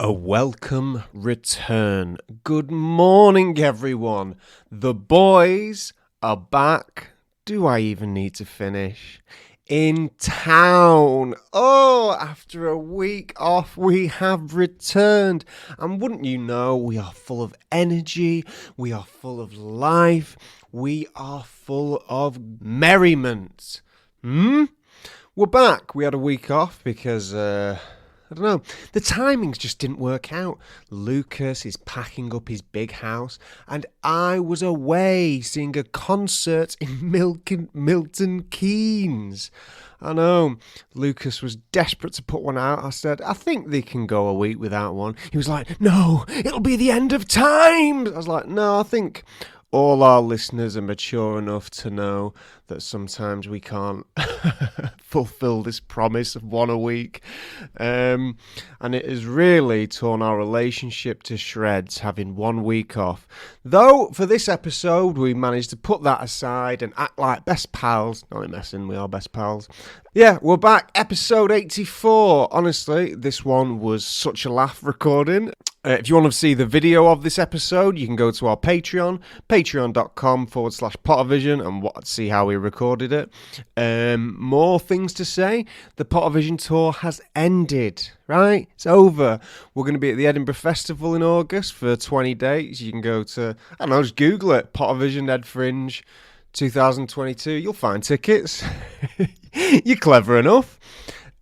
A welcome return. Good morning, everyone. The boys are back. Do I even need to finish? In town. Oh, after a week off, we have returned. And wouldn't you know, we are full of energy. We are full of life. We are full of merriment. We're back. We had a week off because, I don't know, the timings just didn't work out. Lukas is packing up his big house, and I was away seeing a concert in Milton Keynes. I know, Lukas was desperate to put one out. I said, I think they can go a week without one. He was like, no, it'll be the end of time. I was like, no, I think all our listeners are mature enough to know that sometimes we can't fulfill this promise of one a week. And it has really torn our relationship to shreds having 1 week off. Though, for this episode, we managed to put that aside and act like best pals. Not messing, we are best pals. Yeah, we're back. Episode 84. Honestly, this one was such a laugh recording. If you want to see the video of this episode, you can go to our Patreon, patreon.com/Pottervision, and see how we recorded it. More things to say. The Pottervision tour has ended, right? It's over. We're going to be at the Edinburgh Festival in August for 20 days. You can go to, I don't know, just Google it, Pottervision Ed Fringe 2022. You'll find tickets. You're clever enough.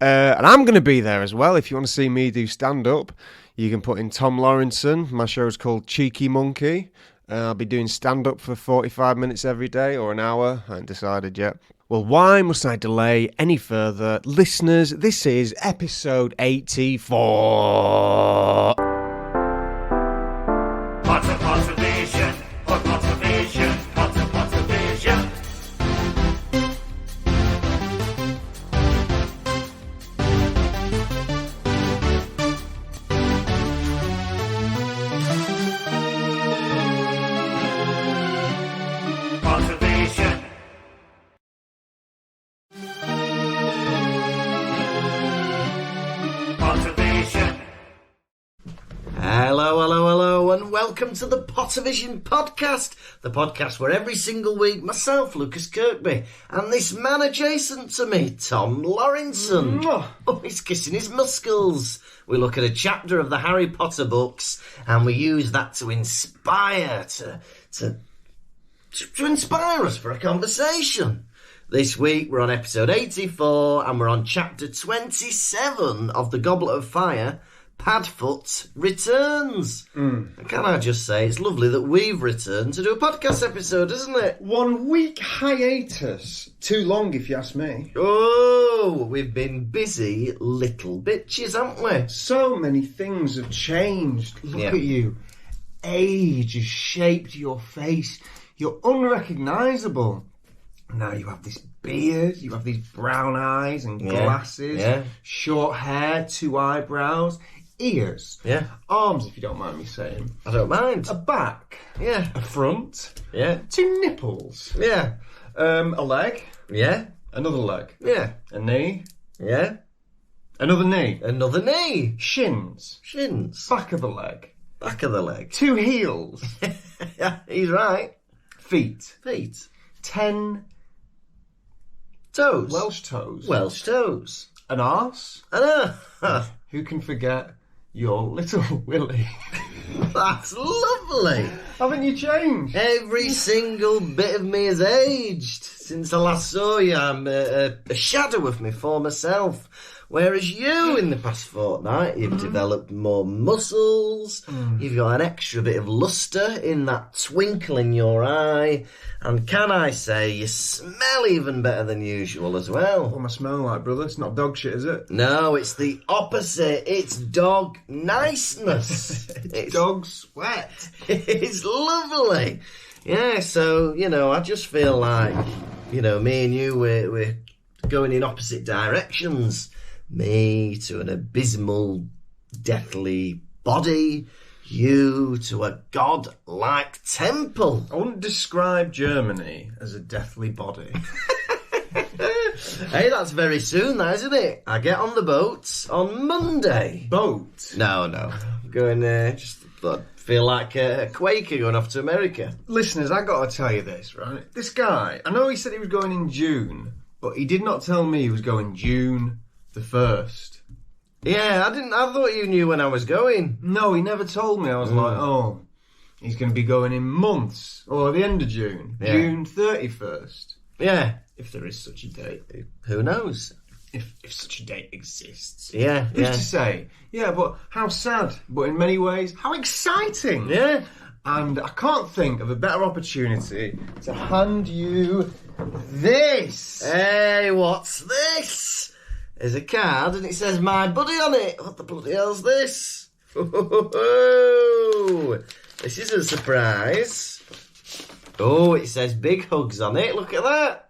And I'm going to be there as well. If you want to see me do stand-up, you can put in Tom Lawrenson. My show's called Cheeky Monkey. I'll be doing stand-up for 45 minutes every day or an hour. I haven't decided yet. Well, why must I delay any further? Listeners, this is episode 84. Pottervision, Pottervision, Pottervision. Pottervision. Pottervision. Hello, and welcome to the Pottervision podcast, the podcast where every single week, myself, Lukas Kirkby, and this man adjacent to me, Tom Lawrenson, he's kissing his muscles. We look at a chapter of the Harry Potter books, and we use that to inspire, to inspire us for a conversation. This week, we're on episode 84, and we're on chapter 27 of The Goblet of Fire, Padfoot returns. And can I just say, it's lovely that we've returned to do a podcast episode, isn't it? 1 week hiatus. Too long, if you ask me. Oh, we've been busy little bitches, haven't we? So many things have changed. Look at you. Age has shaped your face. You're unrecognisable. Now you have this beard, you have these brown eyes and glasses, short hair, 2 eyebrows, ears, arms, if you don't mind me saying. I don't mind. A back, a front, 2 nipples, a leg, another leg, a knee, another knee, shins, back of the leg, 2 heels, Yeah, he's right. feet, 10 toes, Welsh toes, an arse. I know. Who can forget your little Willie? That's lovely. Haven't you changed? Every single bit of me has aged since I last saw you. I'm a shadow of my former self. Whereas you, in the past fortnight, you've developed more muscles, you've got an extra bit of lustre in that twinkle in your eye, and can I say, you smell even better than usual as well. What am I smelling like, brother? It's not dog shit, is it? No, it's the opposite. It's dog niceness. It's dog sweat. It's lovely. Yeah, so, I just feel like, me and you, we're going in opposite directions. Me to an abysmal, deathly body, you to a god-like temple. I wouldn't describe Germany as a deathly body. Hey, that's very soon, that, isn't it? I get on the boat on Monday. Boat? No. I'm going, just feel like a Quaker going off to America. Listeners, I got to tell you this, right? This guy, I know he said he was going in June, but he did not tell me he was going June the 1st. Yeah, I thought you knew when I was going. No, he never told me. I was like, oh, he's going to be going in months, or the end of June. Yeah. June 31st. Yeah. If there is such a date. Who knows? If such a date exists. Yeah. Who's to say? Yeah, but how sad. But in many ways, how exciting. Yeah. And I can't think of a better opportunity to hand you this. Hey, what's this? There's a card and it says my buddy on it. What the bloody hell's this? This is a surprise. Oh, it says big hugs on it. Look at that.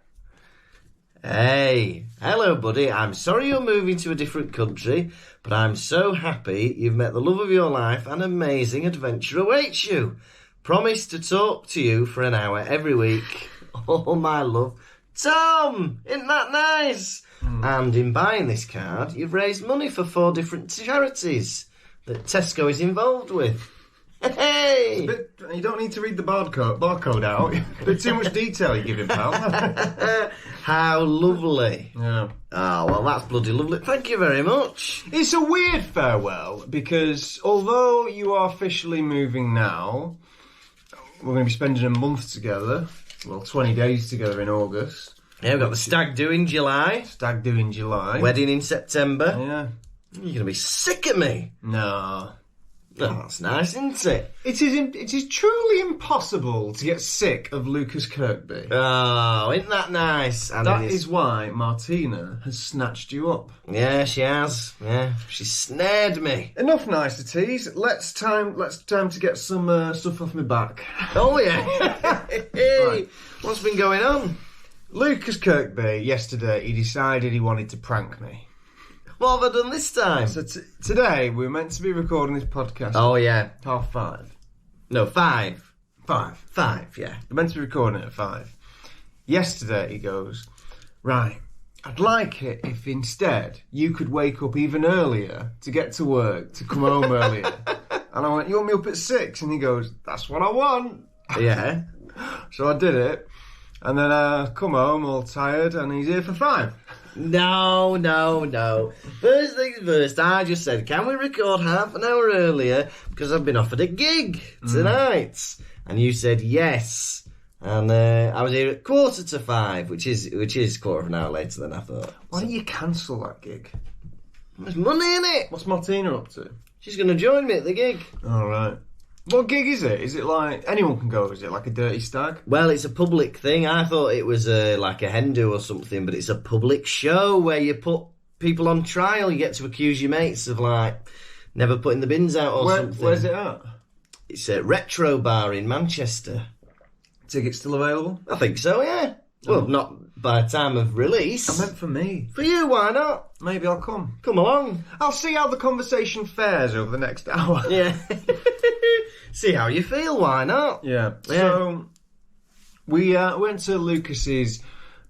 Hey, hello buddy, I'm sorry you're moving to a different country, but I'm so happy you've met the love of your life and amazing adventure awaits you. Promise to talk to you for an hour every week. Oh my love. Tom, isn't that nice? And in buying this card, you've raised money for 4 different charities that Tesco is involved with. Hey! You don't need to read the barcode out. A bit too much detail you're giving, pal. How lovely. Yeah. Oh, well, that's bloody lovely. Thank you very much. It's a weird farewell, because although you are officially moving now, we're going to be spending a month together. Well, 20 days together in August. Yeah, we've got the stag do in July. Stag do in July. Wedding in September. Yeah. You're going to be sick of me. No. Oh, that's nice, isn't it? It is truly impossible to get sick of Lukas Kirkby. Oh, isn't that nice? And That is why Martina has snatched you up. Yeah, she has. Yeah, she snared me. Enough niceties. Let's time to get some stuff off my back. Oh, yeah. Hey, what's been going on? Lukas Kirkby, yesterday, he decided he wanted to prank me. What have I done this time? So today, we were meant to be recording this podcast Oh, yeah. at 5:30. No, 5. 5. 5, yeah. We're meant to be recording it at 5. Yesterday, he goes, right, I'd like it if instead you could wake up even earlier to get to work, to come home earlier. And I went, you want me up at 6? And he goes, that's what I want. Yeah. So I did it. And then I come home all tired and he's here for 5. No. First things first, I just said, can we record half an hour earlier? Because I've been offered a gig tonight. And you said yes. And I was here at 5:15, which is quarter of an hour later than I thought. Why don't you cancel that gig? There's money in it. What's Martina up to? She's going to join me at the gig. All right. What gig is it? Is it like anyone can go? Is it like a dirty stag? Well, it's a public thing. I thought it was like a hen do or something, but it's a public show where you put people on trial. You get to accuse your mates of like never putting the bins out or something. Where's it at? It's a retro bar in Manchester. Tickets still available? I think so, yeah. Well, not by time of release. I meant for me. For you, why not? Maybe I'll come. Come along. I'll see how the conversation fares over the next hour. Yeah. See how you feel, why not? Yeah. So, we went to Lukas's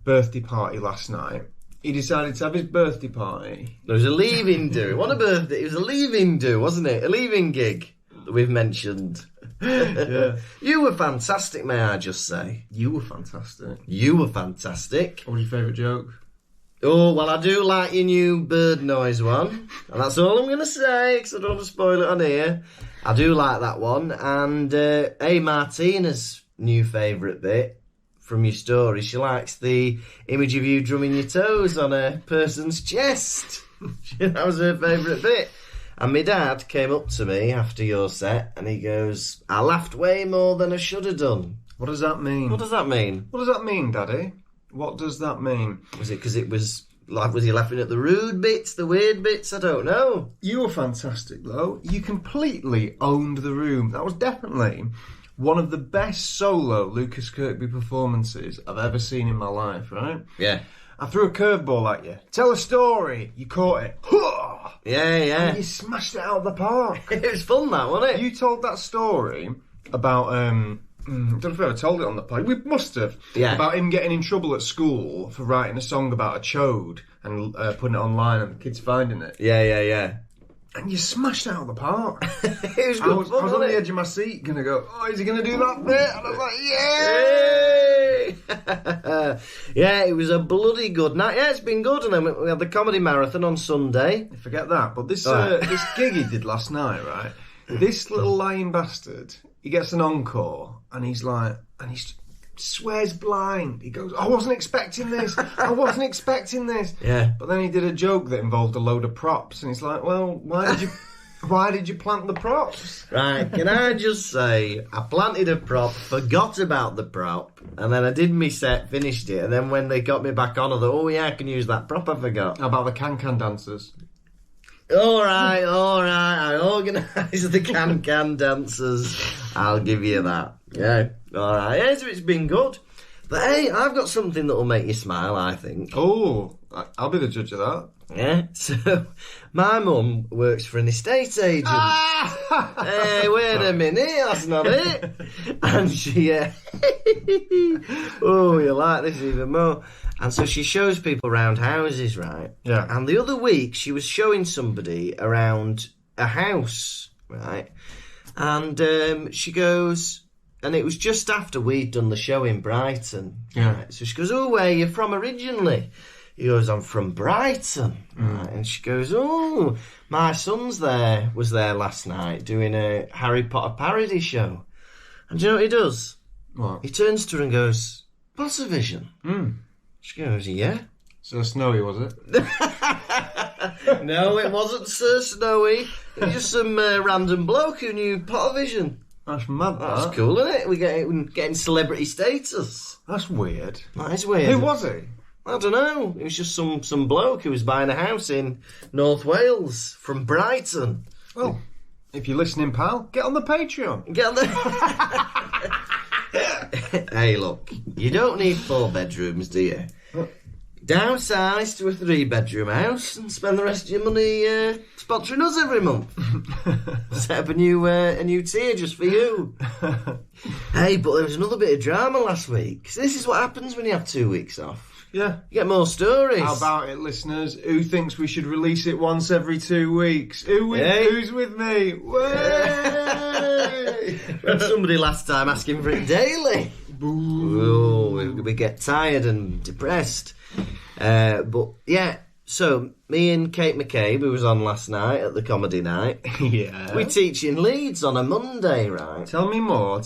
birthday party last night. He decided to have his birthday party. There was a leaving do. What a birthday. It was a leaving do, wasn't it? A leaving gig that we've mentioned. Yeah. You were fantastic, may I just say. You were fantastic. You were fantastic. What was your favourite joke? Oh, well, I do like your new bird noise one. And that's all I'm going to say, because I don't want to spoil it on here. I do like that one. And, Martina's new favourite bit from your story, she likes the image of you drumming your toes on a person's chest. That was her favourite bit. And my dad came up to me after your set and he goes, I laughed way more than I should have done. What does that mean? What does that mean? What does that mean, Daddy? What does that mean? Was it because it was like, was he laughing at the rude bits, the weird bits? I don't know. You were fantastic, though. You completely owned the room. That was definitely one of the best solo Lukas Kirkby performances I've ever seen in my life, right? Yeah. I threw a curveball at you. Tell a story. You caught it. Yeah. And you smashed it out of the park. It was fun, that, wasn't it? You told that story about I don't know if I ever told it on the pod. We must have. Yeah. About him getting in trouble at school for writing a song about a chode and putting it online and the kids finding it. Yeah. And you smashed it out of the park. It was good I was fun, on wasn't the it? edge of my seat, gonna go, oh, is he gonna do that bit? And I was like, yeah! Yay! Yeah, it was a bloody good night. Yeah, it's been good. And then we had the comedy marathon on Sunday. Forget that. But this Right. this gig he did last night, right? This little lying bastard, he gets an encore, and he's like, and he swears blind. He goes, I wasn't expecting this. I wasn't expecting this. Yeah. But then he did a joke that involved a load of props, and he's like, well, why did you plant the props? Right, can I just say, I planted a prop, forgot about the prop, and then I did my set, finished it, and then when they got me back on, I thought, oh yeah, I can use that prop I forgot. How about the can dancers? All right, I organised the can dancers. I'll give you that. Yeah, all right. Yeah, so it's been good. But hey, I've got something that will make you smile, I think. Oh, I'll be the judge of that. Yeah, so my mum works for an estate agent. Hey, wait a minute, that's not it. And she, oh, you like this even more. And so she shows people around houses, right? Yeah. And the other week, she was showing somebody around a house, right? And she goes, and it was just after we'd done the show in Brighton. Yeah. Right? So she goes, oh, where are you from originally? He goes, I'm from Brighton. Right? And she goes, oh, my son's was there last night doing a Harry Potter parody show. And do you know what he does? What? He turns to her and goes, Pottervision. Mm. She goes, yeah. So snowy, was it? No, it wasn't Sir Snowy. It was just some random bloke who knew Pottervision. That's mad, That's that. cool, isn't it? We're getting celebrity status. That's weird. That is weird. Who was he? I don't know. It was just some bloke who was buying a house in North Wales from Brighton. Well, if you're listening, pal, get on the Patreon. Get on the... Hey, look, you don't need 4 bedrooms, do you? Downsize to a 3-bedroom house and spend the rest of your money sponsoring us every month. Set up a new tier just for you. Hey, but there was another bit of drama last week. 'Cause this is what happens when you have 2 weeks off. Yeah. You get more stories. How about it, listeners? Who thinks we should release it once every 2 weeks? Hey. Who's with me? Way! We had somebody last time asking for it daily. Oh, we get tired and depressed. But yeah, so me and Kate McCabe, who was on last night at the comedy night, Yeah. we teach in Leeds on a Monday, right? Tell me more.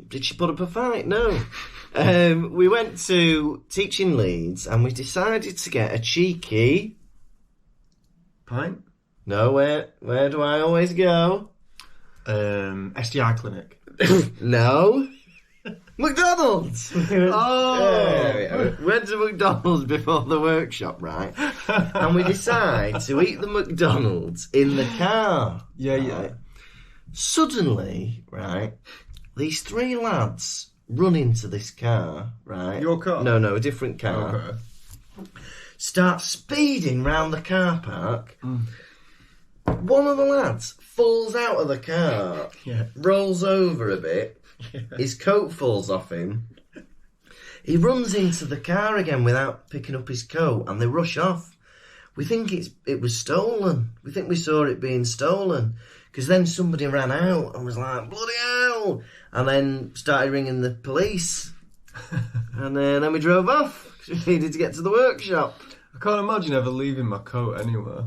Did she put up a fight? No. We went to teach in Leeds and we decided to get a cheeky... Pint? No, where do I always go? STI clinic. No. McDonald's! Oh! Yeah. We went to McDonald's before the workshop, right? And we decide to eat the McDonald's in the car. Yeah, right? yeah. Suddenly, right, these 3 lads run into this car, right? Your car? No, a different car. Okay. Start speeding round the car park. One of the lads falls out of the car, Yeah. rolls over a bit, his coat falls off him. He runs into the car again without picking up his coat and they rush off. We think it was stolen. We think we saw it being stolen. Because then somebody ran out and was like, bloody hell! And then started ringing the police. And then we drove off because we needed to get to the workshop. I can't imagine ever leaving my coat anywhere.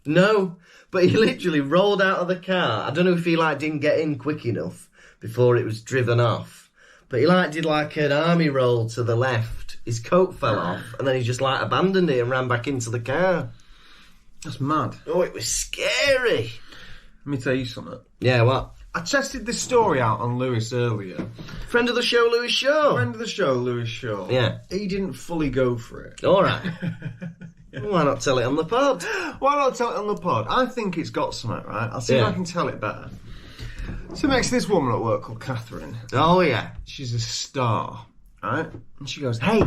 No, but he literally rolled out of the car. I don't know if he didn't get in quick enough before it was driven off. But he did an army roll to the left. His coat fell off and then he just abandoned it and ran back into the car. That's mad. Oh, it was scary. Let me tell you something. Yeah, what? I tested this story out on Lewis earlier. Friend of the show, Lewis Shaw. Friend of the show, Lewis Shaw. Yeah. He didn't fully go for it. All right. Why not tell it on the pod? Why not tell it on the pod? I think it's got something, right? I'll see if Yeah. I can tell it better. So next to this woman at work called Catherine. Oh, yeah. She's a star, right? And she goes, hey,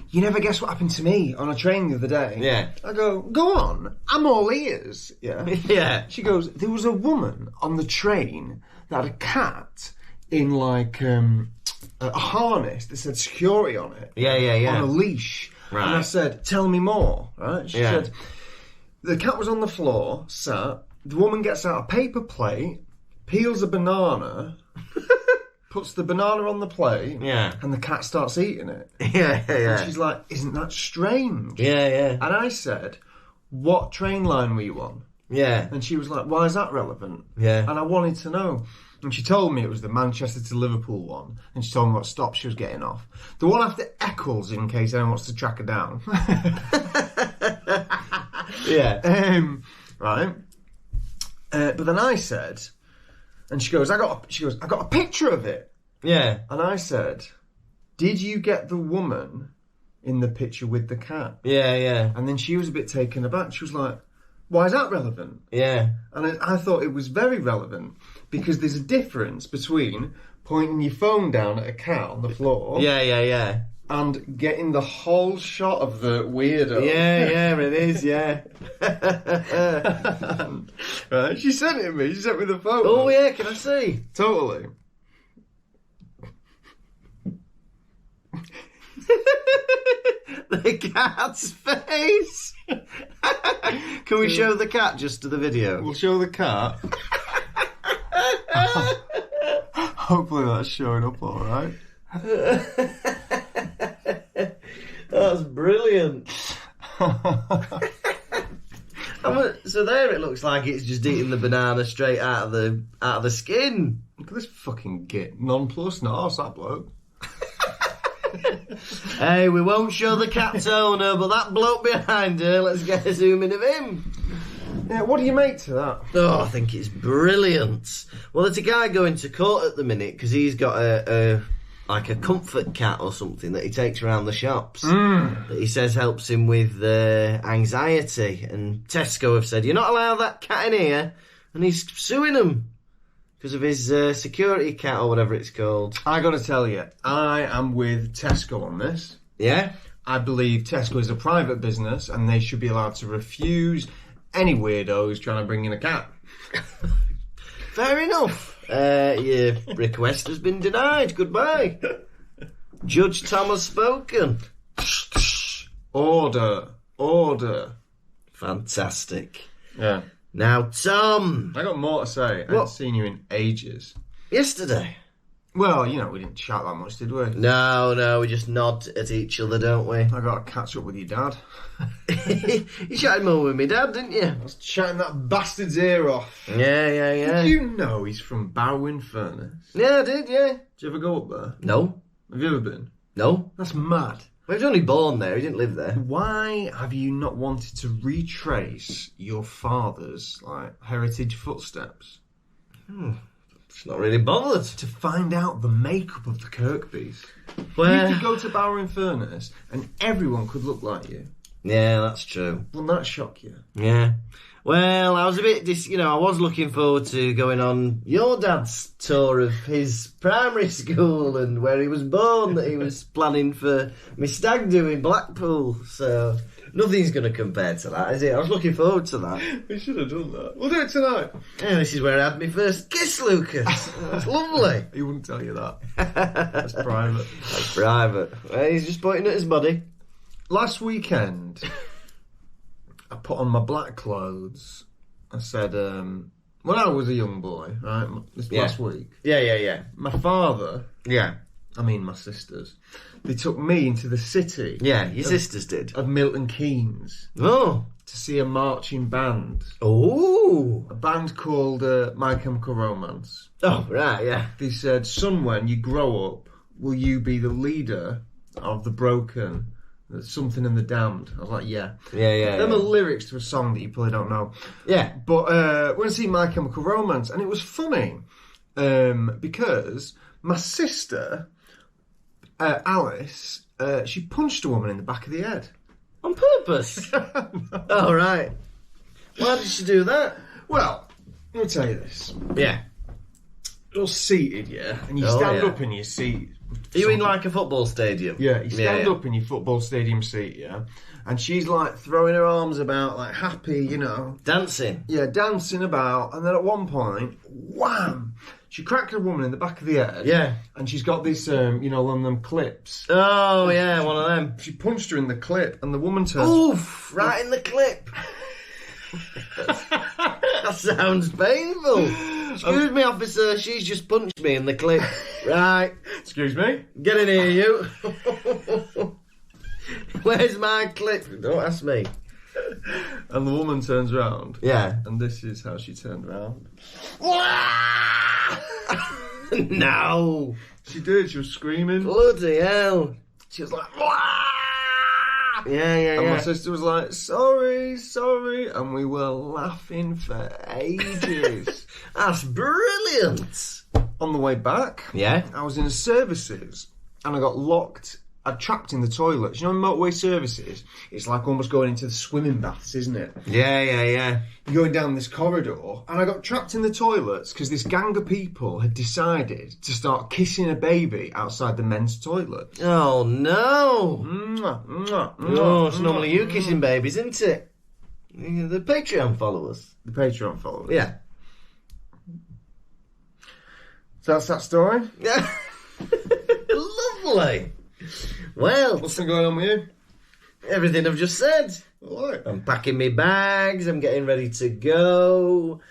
you never guess what happened to me on a train the other day. Yeah. I go, go on, I'm all ears. Yeah. Yeah. She goes, there was a woman on the train that had a cat in like a harness that said security on it. Yeah. On a leash. Right. And I said, tell me more. Right? She said, the cat was on the floor, sat. The woman gets out a paper plate, peels a banana, puts the banana on the plate, and the cat starts eating it. Yeah. And she's like, isn't that strange? Yeah. And I said, what train line were you on? Yeah. And she was like, why is that relevant? Yeah. And I wanted to know. And she told me it was the Manchester to Liverpool one. And she told me what stop she was getting off. The one after Eccles, in case anyone wants to track her down. Yeah. Right. But then I said, and she goes, I got a picture of it. Yeah. And I said, did you get the woman in the picture with the cat? Yeah. And then she was a bit taken aback. She was like, why is that relevant? Yeah. And I thought it was very relevant because there's a difference between pointing your phone down at a cat on the floor Yeah. and getting the whole shot of the weirdo. Yeah, it is, yeah. Right, she sent it to me. She sent me the photo. Oh, yeah, can I see? Totally. The cat's face. Can we show the cat just to the video? We'll show the cat. Hopefully that's showing up all right. That's brilliant. So there it looks like it's just eating the banana straight out of the skin. Look at this fucking git. Nonplus, no, arse that bloke. Hey, we won't show the cat's owner, but that bloke behind her, let's get a zoom in of him. Yeah, what do you make to that? Oh, I think it's brilliant. Well, there's a guy going to court at the minute because he's got a comfort cat or something that he takes around the shops that he says helps him with anxiety. And Tesco have said, you're not allowed that cat in here. And he's suing them because of his security cat or whatever it's called. I got to tell you, I am with Tesco on this. Yeah? I believe Tesco is a private business and they should be allowed to refuse any weirdos trying to bring in a cat. Fair enough. Your request has been denied. Goodbye. Judge Tom has spoken. Order. Fantastic. Yeah. Now, Tom. I got more to say. I haven't seen you in ages. Yesterday. Well, you know, we didn't chat that much, did we? No, we just nod at each other, don't we? I got to catch up with your dad. You chatted more with me dad, didn't you? I was chatting that bastard's ear off. Yeah. Did you know he's from Barrow-in-Furness? Yeah, I did, yeah. Did you ever go up there? No. Have you ever been? No. That's mad. Well, he was only born there, he didn't live there. Why have you not wanted to retrace your father's, heritage footsteps? It's not really bothered. To find out the makeup of the Kirkbys. Well, You could go to Barrow-in-Furness and everyone could look like you. yeah, that's true. Wouldn't that shock you? Yeah. Well, I was a bit, I was looking forward to going on your dad's tour of his primary school and where he was born, that he was planning for my stag do in Blackpool. So, nothing's going to compare to that, is it? I was looking forward to that. We should have done that. We'll do it tonight. Yeah, this is where I had my first kiss, Lukas. That's lovely. He wouldn't tell you that. That's private. That's private. Well, he's just pointing at his body. Last weekend, I put on my black clothes. I said, when I was a young boy, right, last week, Yeah. my father, Yeah. I mean my sisters, they took me into the city Yeah, your sisters did. of Milton Keynes Oh. to see a marching band. Oh. A band called My Chemical Romance. Oh, right, yeah. They said, son, when you grow up, will you be the leader of the Broken, Something and the Damned? I was like, yeah. Yeah. Them are lyrics to a song that you probably don't know. Yeah. But went to see My Chemical Romance, and it was funny because my sister, Alice, she punched a woman in the back of the head. On purpose? Oh, right. Why did she do that? Well, let me tell you this. Yeah. You're seated, yeah, and you stand up in your seat. Are you in like a football stadium? Yeah, you stand up in your football stadium seat, yeah, and she's like throwing her arms about, like happy, Dancing? Yeah, dancing about, and then at one point, wham, She cracked a woman in the back of the head. Yeah. And she's got this, one of them clips. Oh, yeah, one of them. She punched her in the clip, and the woman turned... Oof, right in the clip. That sounds painful. Excuse me, officer, she's just punched me in the clip. Right. Excuse me? Get in here, you. Where's my clip? Don't ask me. And the woman turns around. Yeah. And this is how she turned around. No. She did. She was screaming. Bloody hell. She was like... Yeah. And my sister was like, sorry. And we were laughing for ages. That's brilliant. On the way back, Yeah. I was in services and I got locked. I trapped in the toilets. You know, in motorway services, it's like almost going into the swimming baths, isn't it? Yeah. You're going down this corridor, and I got trapped in the toilets because this gang of people had decided to start kissing a baby outside the men's toilet. Oh, no. Oh, It's normally you kissing babies, isn't it? The Patreon followers. The Patreon followers. Yeah. So that's that story. Yeah. Lovely. Well, What's been going on with you? everything I've just said. Alright. I'm packing my bags. I'm getting ready to go.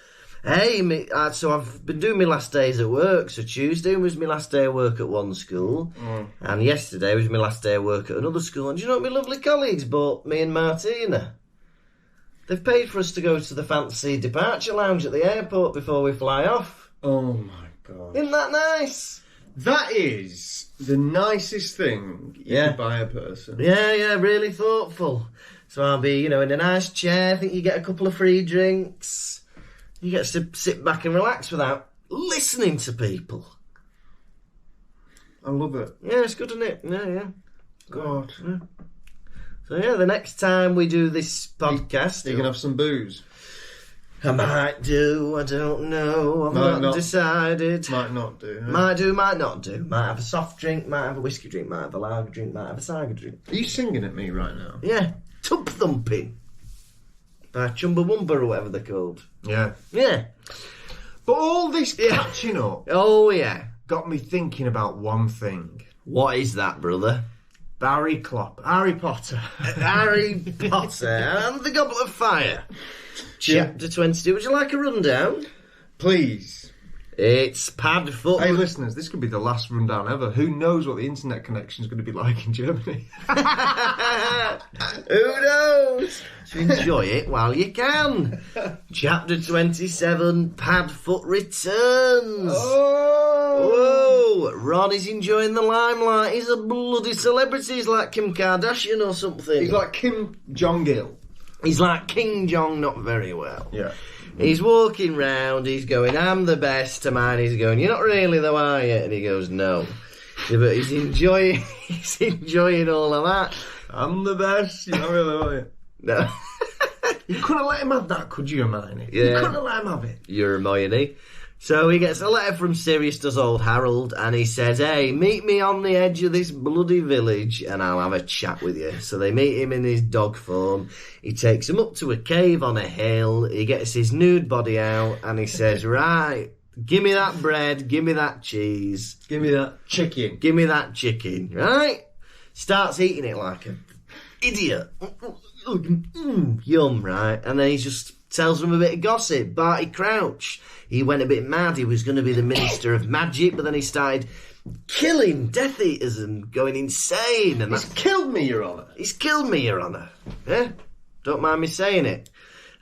Hey, so I've been doing my last days at work. So Tuesday was my last day of work at one school. And yesterday was my last day of work at another school. And do you know what my lovely colleagues bought me and Martina? They've paid for us to go to the fancy departure lounge at the airport before we fly off. Oh my god. Isn't that nice? That is the nicest thing you Yeah. could buy a person. Yeah, really thoughtful. So I'll be, in a nice chair. I think you get a couple of free drinks. You get to sit back and relax without listening to people. I love it. Yeah, it's good, isn't it? Yeah. God. So yeah, the next time we do this podcast, You're going to have some booze. I might do, I don't know, I've not decided. Might not do. Huh? Might do, might not do. Might have a soft drink, might have a whiskey drink, might have a lager drink, might have a cider drink. Are you singing at me right now? Yeah, Tub Thumping by Chumbawamba or whatever they're called. Yeah. Yeah. But all this catching up Oh yeah. got me thinking about one thing. What is that, brother? Harry Potter. Harry Potter and the Goblet of Fire. Chapter 22. Would you like a rundown? Please. It's Padfoot. Hey, listeners, this could be the last rundown ever. Who knows what the internet connection is going to be like in Germany? Who knows? So enjoy it while you can. Chapter 27, Padfoot returns. Oh! Whoa! Ron is enjoying the limelight. He's a bloody celebrity. He's like Kim Kardashian or something. He's like Kim Jong-il. He's like King Jong, not very well. Yeah. He's walking round, he's going, I'm the best. Hermione's going, you're not really though, are you? And he goes, no. Yeah, but he's enjoying all of that. I'm the best. You're not really, are you? No. You couldn't have let him have that, could you, Hermione? Yeah. You couldn't have let him have it. You're Hermione. So he gets a letter from Sirius, does old Harold, and he says, hey, meet me on the edge of this bloody village and I'll have a chat with you. So they meet him in his dog form. He takes him up to a cave on a hill. He gets his nude body out and he says, right, give me that bread, give me that cheese. Give me that chicken. Give me that chicken, right? Starts eating it like an idiot. Yum, right? And then he just tells them a bit of gossip. Barty Crouch, he went a bit mad. He was going to be the Minister of Magic, but then he started killing Death Eaters and going insane. And He's killed me, Your Honour. he's killed me, Your Honour. Yeah? Don't mind me saying it.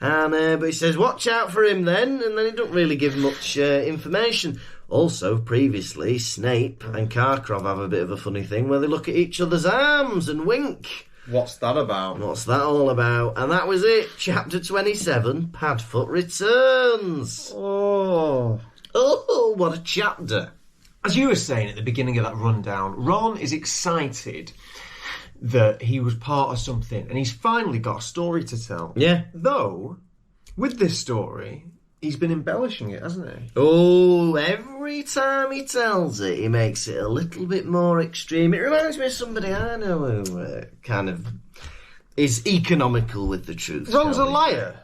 And but he says, watch out for him then, and then he don't really give much information. Also, previously, Snape and Karkaroff have a bit of a funny thing where they look at each other's arms and wink. What's that about? What's that all about? And that was it. Chapter 27, Padfoot returns. Oh. Oh, what a chapter. As you were saying at the beginning of that rundown, Ron is excited that he was part of something and he's finally got a story to tell. Yeah. Though, with this story, he's been embellishing it, hasn't he? Oh, every time he tells it, he makes it a little bit more extreme. It reminds me of somebody I know who kind of is economical with the truth. Ron's a shall we liar.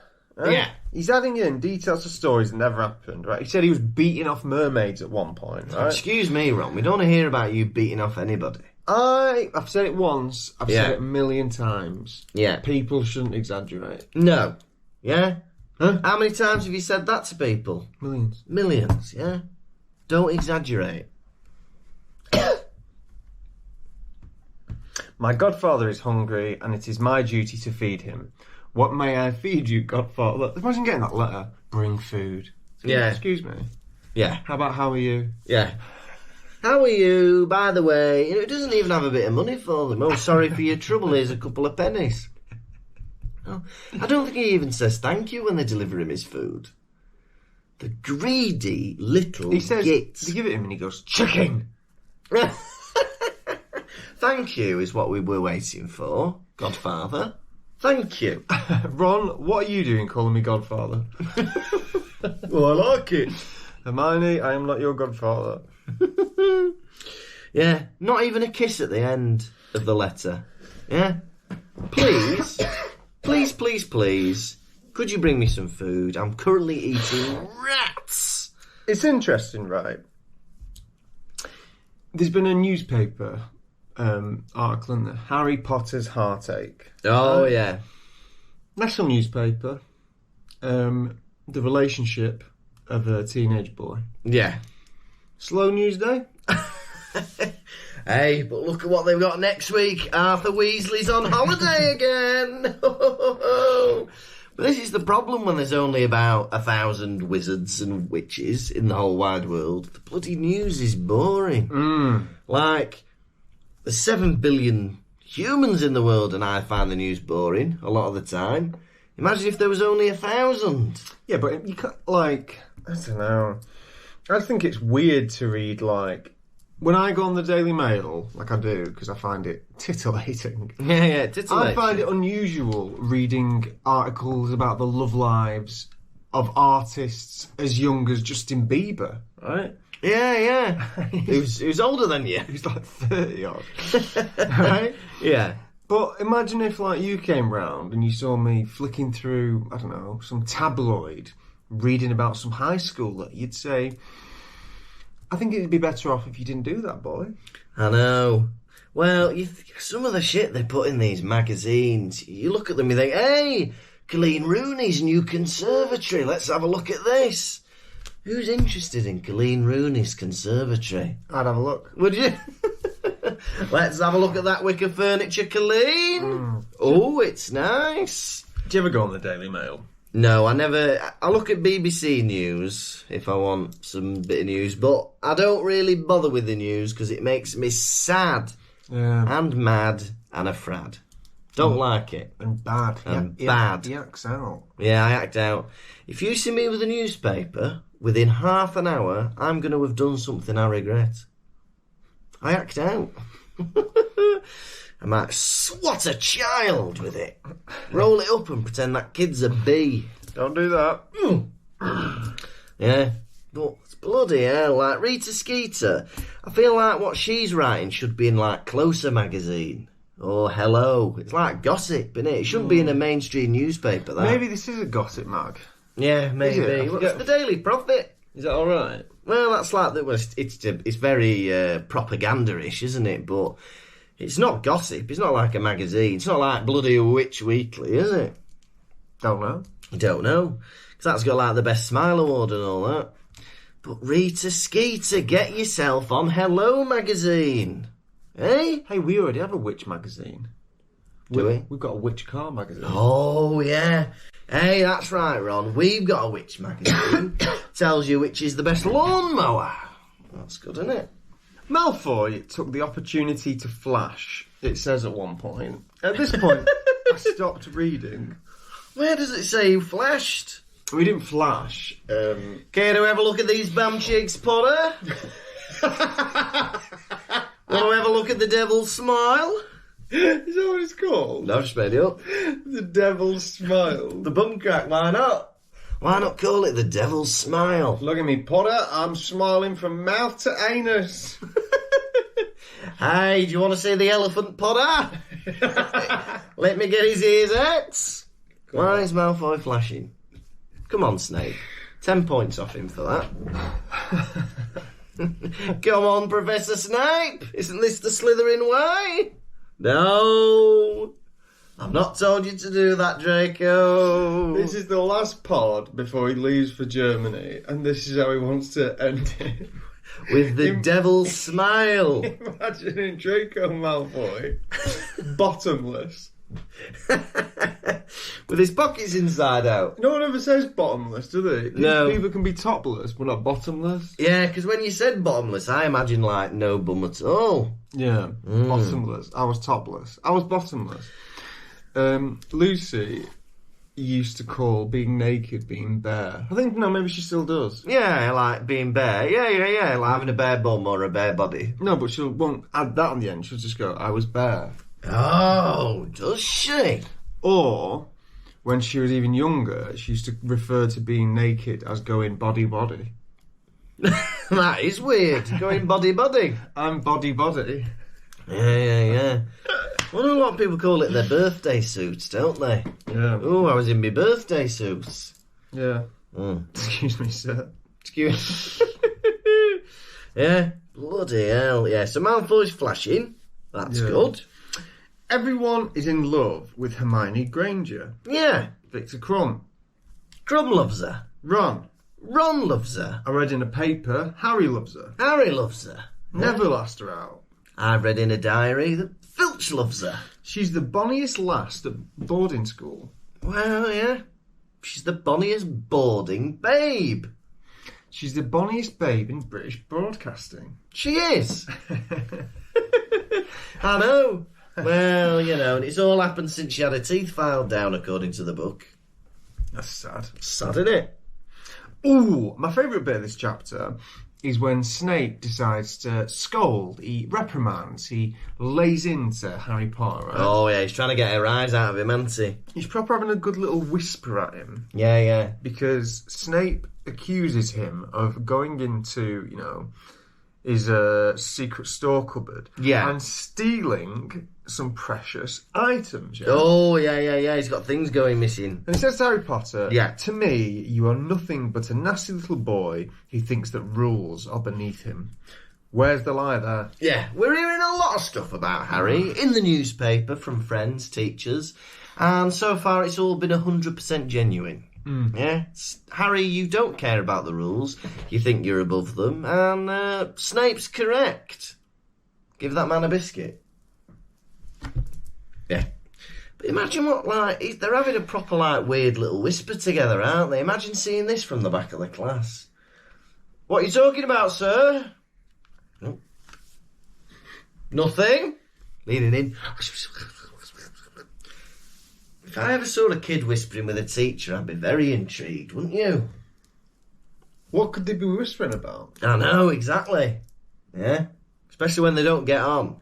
say. Yeah. He's adding in details of stories that never happened, right? He said he was beating off mermaids at one point, right? Excuse me, Ron. We don't want to hear about you beating off anybody. I've said it once. I've Yeah. said it a million times. Yeah. People shouldn't exaggerate. No. Yeah? Huh? How many times have you said that to people? Millions. Millions, yeah? Don't exaggerate. My godfather is hungry, and it is my duty to feed him. What may I feed you, godfather? Imagine getting that letter. Bring food. Yeah. Excuse me. Yeah. How about how are you? Yeah. How are you, by the way? You know, it doesn't even have a bit of money for them. Oh, sorry for your trouble. Here's a couple of pennies. Oh, I don't think he even says thank you when they deliver him his food. The greedy little He says, git. they give it him and he goes, chicken! Thank you is what we were waiting for, Godfather. Thank you. Ron, what are you doing calling me godfather? Well, I like it. Hermione, I am not your godfather. Yeah, not even a kiss at the end of the letter. Yeah? Please, please, could you bring me some food? I'm currently eating rats. It's interesting, right? There's been a newspaper article in there. Harry Potter's Heartache. Oh, yeah. National newspaper. The relationship of a teenage boy. Yeah. Slow news day. Hey, but look at what they've got next week. Arthur Weasley's on holiday again. But this is the problem when there's only about 1,000 wizards and witches in the whole wide world. The bloody news is boring. Like, there's 7 billion humans in the world and I find the news boring a lot of the time. Imagine if there was only 1,000. Yeah, but you can't, like, I don't know. I think it's weird to read, like, when I go on the Daily Mail, like I do, because I find it titillating. Yeah, titillation. I find it unusual reading articles about the love lives of artists as young as Justin Bieber, right? Yeah. Who's older than you? He's like 30 odd, right? Yeah. But imagine if, like, you came round and you saw me flicking through, I don't know, some tabloid, reading about some high schooler. You'd say, I think it'd be better off if you didn't do that, boy. I know. Well, some of the shit they put in these magazines, you look at them and you think, hey, Colleen Rooney's new conservatory, let's have a look at this. Who's interested in Colleen Rooney's conservatory? I'd have a look. Would you? Let's have a look at that wicker furniture, Colleen. Oh, it's nice. Do you ever go on the Daily Mail? No, I never. I look at BBC News if I want some bit of news, but I don't really bother with the news because it makes me sad and mad and afraid. Don't like it. And bad. And bad. He acts out. Yeah, I act out. If you see me with a newspaper, within half an hour, I'm going to have done something I regret. I act out. I might swat a child with it. Roll it up and pretend that kid's a bee. Don't do that. Yeah. But it's bloody hell. Like Rita Skeeter, I feel like what she's writing should be in like Closer magazine. Or Hello. It's like gossip, isn't it? It shouldn't be in a mainstream newspaper, that. Maybe this is a gossip mag. Yeah, maybe. Is it? Well, it's the Daily Prophet. Is that alright? Well, that's like that. Well, it's very propaganda-ish, isn't it? But it's not gossip. It's not like a magazine. It's not like bloody Witch Weekly, is it? Don't know. I don't know. Because that's got like the Best Smile Award and all that. But Rita Skeeter, get yourself on Hello magazine. Eh? Hey, we already have a witch magazine. Do we? We've got a witch car magazine. Oh, yeah. Hey, that's right, Ron. We've got a witch magazine. Tells you which is the best lawnmower. That's good, isn't it? Malfoy took the opportunity to flash, it says at one point. At this point, I stopped reading. Where does it say you flashed? We didn't flash. Care to have a look at these bum cheeks, Potter? Want to have a look at the devil's smile? Is that what it's called? No, just made it up. The devil's smile. The bum crack, why not? Why not call it the devil's smile? Look at me, Potter. I'm smiling from mouth to anus. Hey, do you want to see the elephant, Potter? Let me get his ears out. Why is Malfoy flashing? Come on, Snape. 10 points off him for that. Come on, Professor Snape. Isn't this the Slytherin way? No. I've not told you to do that, Draco. This is the last pod before he leaves for Germany, and this is how he wants to end it. With the devil's smile. Imagining Draco Malfoy, bottomless. With his pockets inside out. No one ever says bottomless, do they? No. People can be topless, but not bottomless. Yeah, because when you said bottomless, I imagine, like, no bum at all. Yeah, bottomless. I was topless. I was bottomless. Lucy used to call being naked being bare. I think, no, maybe she still does. Yeah, like being bare. Yeah, like having a bare bum or a bare body. No, but she won't add that on the end. She'll just go, I was bare. Oh, does she? Or, when she was even younger, she used to refer to being naked as going body. That is weird. Going body. I'm body. Yeah. Well, a lot of people call it their birthday suits, don't they? Yeah. Oh, I was in my birthday suits. Yeah. Excuse me, sir. Excuse Yeah, bloody hell. Yeah, so Malfoy's flashing. That's good. Everyone is in love with Hermione Granger. Yeah. Victor Crumb. Crumb loves her. Ron. Ron loves her. I read in a paper, Harry loves her. Harry loves her. Never asked her out. I've read in a diary that Filch loves her. She's the bonniest lass at boarding school. Well, yeah. She's the bonniest boarding babe. She's the bonniest babe in British broadcasting. She is. I know. Well, you know, and it's all happened since she had her teeth filed down, according to the book. That's sad. Sad, isn't it? Ooh, my favourite bit of this chapter is when Snape decides to scold, he reprimands, he lays into Harry Potter, right? Oh, yeah, he's trying to get her eyes out of him, hasn't he? He's proper having a good little whisper at him. Yeah. Because Snape accuses him of going into, his secret store cupboard. Yeah. And stealing some precious items. Yeah? Oh, yeah. He's got things going missing. And he says to Harry Potter, Yeah. To me, you are nothing but a nasty little boy who thinks that rules are beneath him. Where's the lie there? Yeah, we're hearing a lot of stuff about Harry in the newspaper from friends, teachers, and so far it's all been 100% genuine. Yeah, Harry, you don't care about the rules. You think you're above them, and Snape's correct. Give that man a biscuit. Yeah. But imagine what, they're having a proper, weird little whisper together, aren't they? Imagine seeing this from the back of the class. What are you talking about, sir? No. Nothing? Leaning in. If I ever saw a kid whispering with a teacher, I'd be very intrigued, wouldn't you? What could they be whispering about? I know, exactly. Yeah. Especially when they don't get on.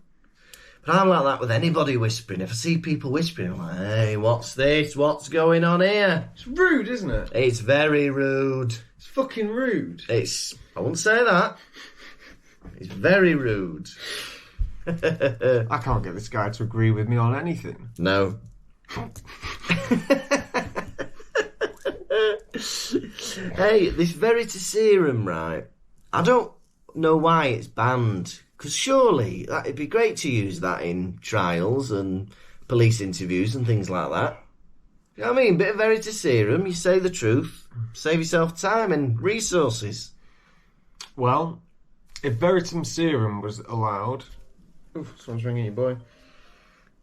But I'm like that with anybody whispering. If I see people whispering, I'm like, hey, what's this? What's going on here? It's rude, isn't it? It's very rude. It's fucking rude. I wouldn't say that. It's very rude. I can't get this guy to agree with me on anything. No. Hey, this Veritaserum, right? I don't know why it's banned. Because surely it'd be great to use that in trials and police interviews and things like that. You know what I mean? Bit of Veritaserum, you say the truth, save yourself time and resources. Well, if Veritum Serum was allowed... Oof, someone's ringing you, boy.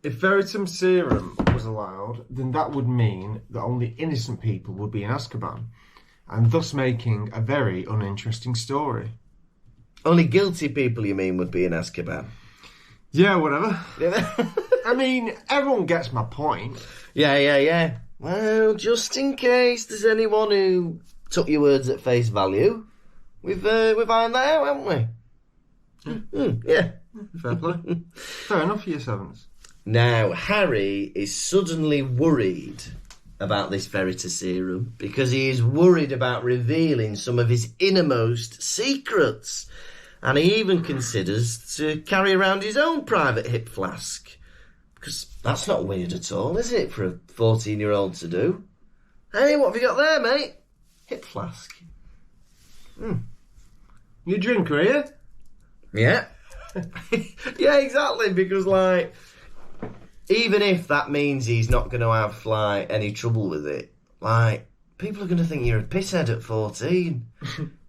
If Veritum Serum was allowed, then that would mean that only innocent people would be in Azkaban, and thus making a very uninteresting story. Only guilty people, you mean, would be in Azkaban? Yeah, whatever. I mean, everyone gets my point. Yeah. Well, just in case there's anyone who took your words at face value, we've ironed that out, haven't we? Yeah. Fair play. Fair enough, year sevens. Now, Harry is suddenly worried about this Veritaserum because he is worried about revealing some of his innermost secrets. And he even considers to carry around his own private hip flask. Because that's not weird at all, is it, for a 14-year-old to do? Hey, what have you got there, mate? hip flask. You a drinker, are you? Yeah. Yeah, exactly, because, like, even if that means he's not going to have, like, any trouble with it, like, people are going to think you're a pisshead at 14.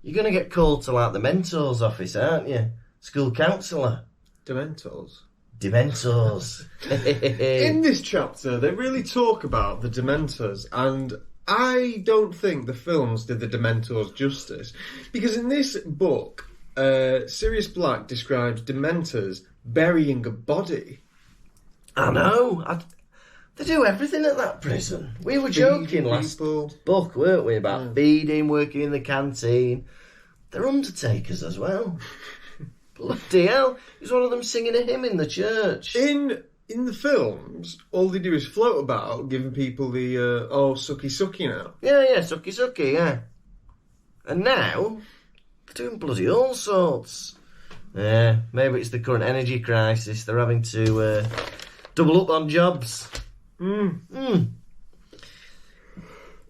You're going to get called to, like, the mentor's office, aren't you? School counsellor. Dementors. Dementors. In this chapter, they really talk about the Dementors, and I don't think the films did the Dementors justice. Because in this book, Sirius Black describes Dementors burying a body. I know. They do everything at that prison. We were joking last book, weren't we, about feeding, working in the canteen. They're undertakers as well. Bloody hell. There's one of them singing a hymn in the church. In the films, all they do is float about, giving people the, sucky sucky now. Yeah, sucky sucky, yeah. And now, they're doing bloody all sorts. Yeah, maybe it's the current energy crisis. They're having to double up on jobs. Now,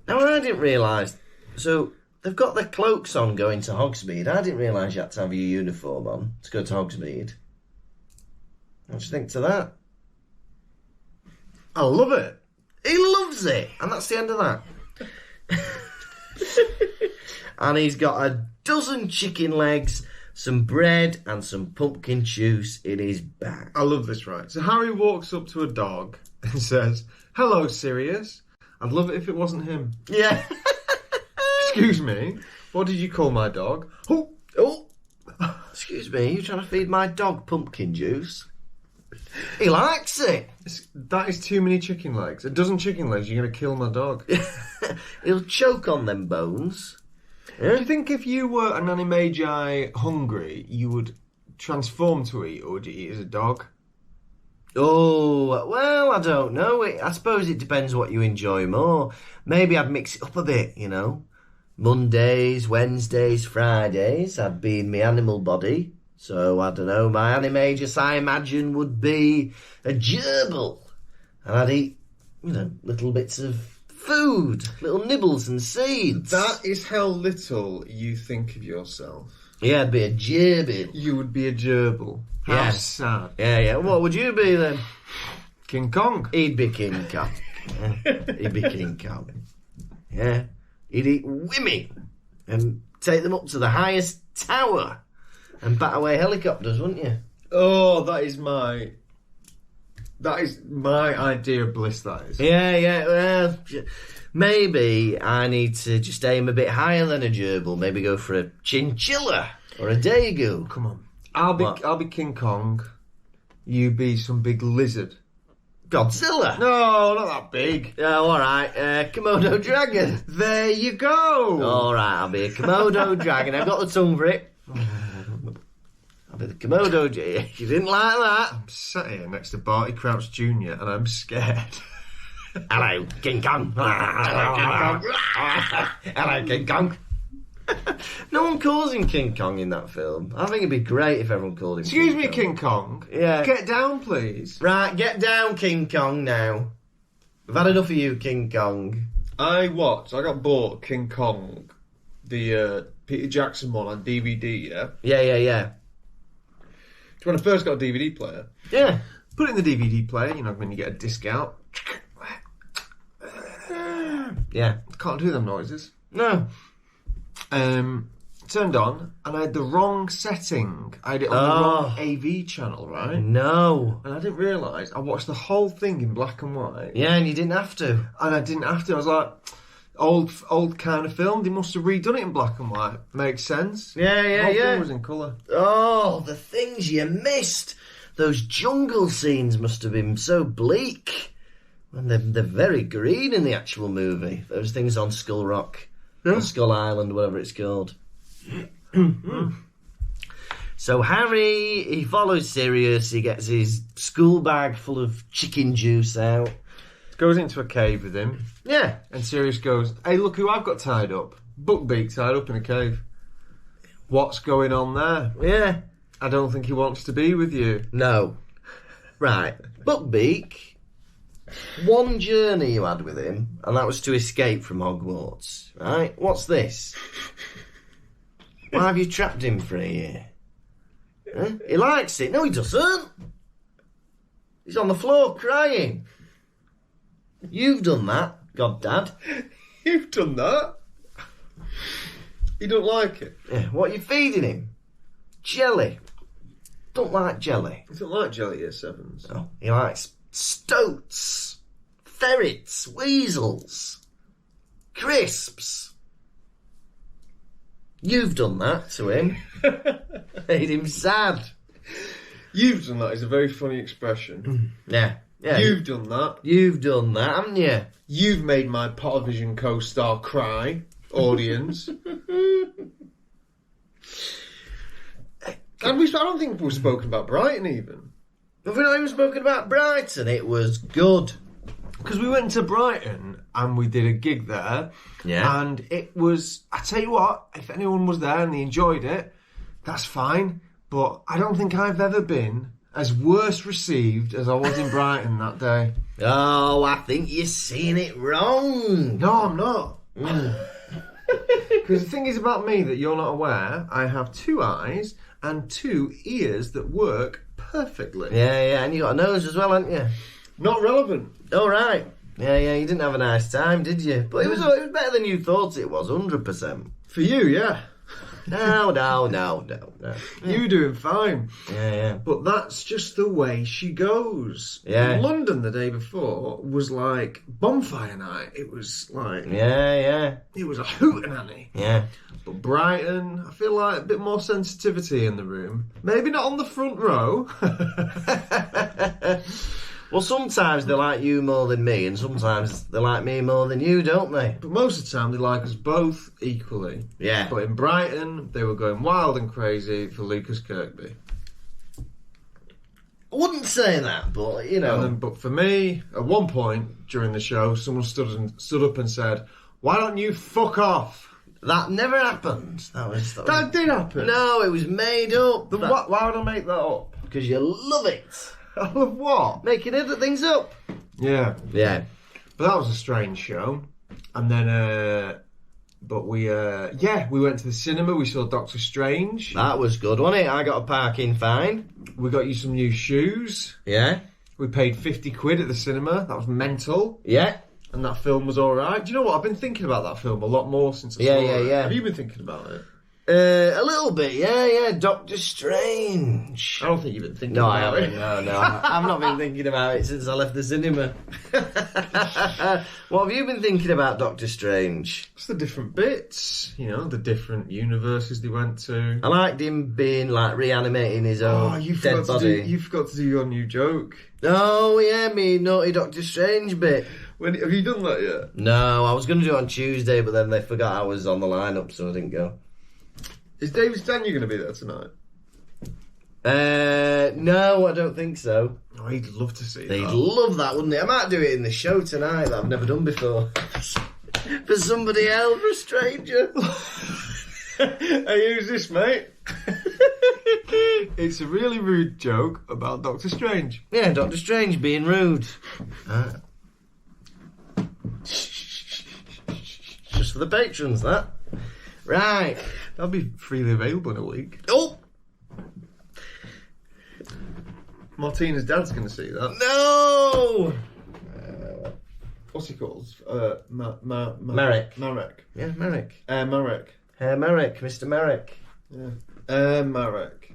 I didn't realise. So, they've got their cloaks on going to Hogsmeade. I didn't realise you had to have your uniform on to go to Hogsmeade. What do you think to that? I love it. He loves it. And that's the end of that. And he's got a dozen chicken legs, some bread and some pumpkin juice in his bag. I love this, right? So Harry walks up to a dog and says, "Hello, Sirius. I'd love it if it wasn't him." Yeah. Excuse me, what did you call my dog? Oh. Excuse me, you trying to feed my dog pumpkin juice? He likes it. That is too many chicken legs. A dozen chicken legs, you're going to kill my dog. He'll choke on them bones. Do you think if you were an animagi hungry, you would transform to eat, or would you eat as a dog? Oh, well, I don't know. I suppose it depends what you enjoy more. Maybe I'd mix it up a bit, you know. Mondays, Wednesdays, Fridays, I'd be in my animal body. So, I don't know, my animagus, I imagine, would be a gerbil. And I'd eat, you know, little bits of food, little nibbles and seeds. That is how little you think of yourself. Yeah, I'd be a gerbil. You would be a gerbil. How Yes. sad. Yeah. What would you be then? King Kong. He'd be King Kong. Yeah. He'd be King Kong. Yeah. He'd eat women and take them up to the highest tower and bat away helicopters, wouldn't you? Oh, that is my idea of bliss, that is. Yeah. Well, maybe I need to just aim a bit higher than a gerbil. Maybe go for a chinchilla or a daegu. Come on. I'll be King Kong. You be some big lizard. Godzilla. No, not that big. Oh, all right. Komodo dragon. There you go. All right, I'll be a Komodo dragon. I've got the tongue for it. I'll be the Komodo dragon. You didn't like that? I'm sat here next to Barty Crouch Jr. and I'm scared. Hello, King Kong. Hello, King Kong. Hello, King Kong. No one calls him King Kong in that film. I think it'd be great if everyone called him Excuse me, Kong. King Kong. Yeah. Get down, please. Right, get down, King Kong, now. We've had enough of you, King Kong. I got bought King Kong, the Peter Jackson one on DVD, yeah? Yeah. When I first got a DVD player. Yeah. Put it in the DVD player, you know, when you get a disc out. Yeah. Can't do them noises. No. Turned on, and I had the wrong setting. I had it on the wrong AV channel, right? No. And I didn't realise. I watched the whole thing in black and white. Yeah, and you didn't have to. And I didn't have to. I was like, old kind of film. They must have redone it in black and white. Makes sense. Yeah. The whole thing was in colour. Oh, the things you missed. Those jungle scenes must have been so bleak. And they're very green in the actual movie. Those things on Skull Rock. Yeah. Or Skull Island, whatever it's called. So Harry, he follows Sirius. He gets his school bag full of chicken juice out. Goes into a cave with him. Yeah. And Sirius goes, "Hey, look who I've got tied up. Buckbeak tied up in a cave. What's going on there? Yeah. I don't think he wants to be with you." No. Right. Buckbeak One journey you had with him, and that was to escape from Hogwarts, right? What's this? Why have you trapped him for a year? Huh? He likes it. No, he doesn't. He's on the floor crying. You've done that, Goddad. You've done that? You don't like it? Yeah, what are you feeding him? Jelly. Don't like jelly. You don't like jelly year sevens? No, he likes stoats, ferrets, weasels, crisps. You've done that to him. Made him sad. You've done that is a very funny expression. Yeah. You've done that. You've done that, haven't you? You've made my Pottervision co-star cry, audience. And I don't think we've spoken about Brighton even. Have we not even spoken about Brighton? It was good. Because we went to Brighton and we did a gig there. Yeah. And it was, I tell you what, if anyone was there and they enjoyed it, that's fine. But I don't think I've ever been as worse received as I was in Brighton that day. Oh, I think you're seeing it wrong. No, I'm not. Because the thing is about me that you're not aware, I have 2 eyes and 2 ears that work perfectly. Yeah, and you got a nose as well, haven't you? Not relevant. All right. Yeah, you didn't have a nice time, did you? But it was better than you thought it was, 100%. For you, yeah. No. You were doing fine. Yeah. But that's just the way she goes. Yeah. London the day before was like bonfire night. It was like... Yeah. It was a hootenanny. Yeah. But Brighton, I feel like a bit more sensitivity in the room. Maybe not on the front row. Well, sometimes they like you more than me, and sometimes they like me more than you, don't they? But most of the time they like us both equally. Yeah. But in Brighton, they were going wild and crazy for Lukas Kirkby. I wouldn't say that, but, you know... But for me, at one point during the show, someone stood up and said, "Why don't you fuck off?" That never happened. That did happen. No, it was made up. Why would I make that up? Because you love it. I love what? Making other things up. Yeah. Yeah. But that was a strange show. And then, we went to the cinema. We saw Doctor Strange. That was good, wasn't it? I got a parking fine. We got you some new shoes. Yeah. We paid 50 quid at the cinema. That was mental. Yeah. And that film was alright. Do you know what? I've been thinking about that film a lot more since I saw it. Yeah. Have you been thinking about it? A little bit, yeah. Doctor Strange. I don't think you've been thinking No, about I it. haven't. No. I've not been thinking about it since I left the cinema. What have you been thinking about, Doctor Strange? It's the different bits, the different universes they went to. I liked him being, reanimating his own dead body. You forgot to do your new joke. Oh, yeah, me naughty Doctor Strange bit. Have you done that yet? No, I was going to do it on Tuesday, but then they forgot I was on the lineup, so I didn't go. Is David Stanier going to be there tonight? No, I don't think so. Oh, he'd love to see They'd that. love that, wouldn't they? I might do it in the show tonight that I've never done before. For somebody else, for a stranger. Hey, who's this, mate? It's a really rude joke about Doctor Strange. Yeah, Doctor Strange being rude. Just for the patrons, that. Right. That'll be freely available in a week. Oh! Martina's dad's going to see that. No! What's he called? Merrick. Marek. Yeah, Merrick. Marek. Merrick, Mr. Merrick. Yeah. Marek.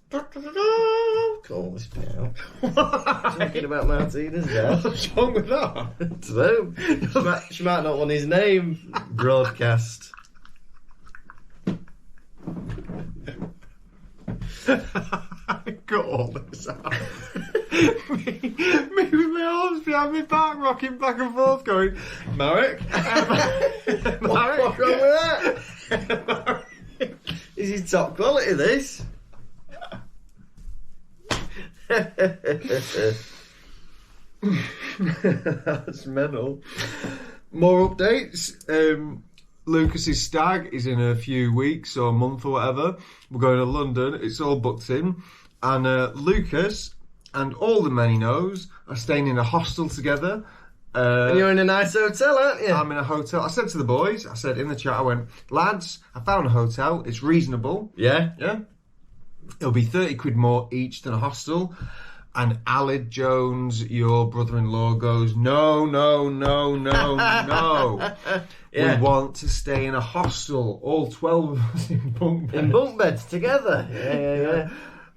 Call this bit out. Talking about Martina's dad. What's wrong with that? So, she might not want his name broadcast. I got all this out. me with my arms behind my back, rocking back and forth, going, Marek? What's wrong with that? Is he top quality, this? That's mental. More updates. Lukas's stag is in a few weeks or a month or whatever. We're going to London. It's all booked in. And Lukas and all the men he knows are staying in a hostel together. And you're in a nice hotel, aren't you? I'm in a hotel. I said to the boys, I said in the chat, I went, lads, I found a hotel. It's reasonable. Yeah? Yeah. It'll be 30 quid more each than a hostel. And Alid Jones, your brother-in-law, goes, no. Yeah. We want to stay in a hostel. All 12 of us in bunk beds. In bunk beds together. Yeah.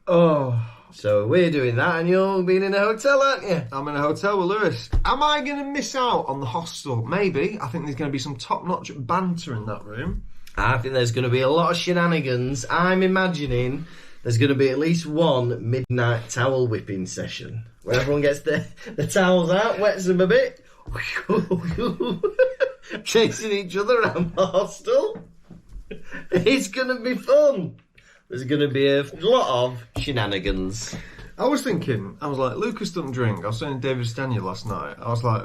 Oh. So we're doing that, and you're being in a hotel, aren't you? I'm in a hotel with Lewis. Am I going to miss out on the hostel? Maybe. I think there's going to be some top-notch banter in that room. I think there's going to be a lot of shenanigans. I'm imagining there's going to be at least one midnight towel whipping session where everyone gets the towels out, wets them a bit, chasing each other around the hostel. It's going to be fun. There's going to be a lot of shenanigans. I was like, Lukas doesn't drink. I was saying to David Stanier last night, I was like,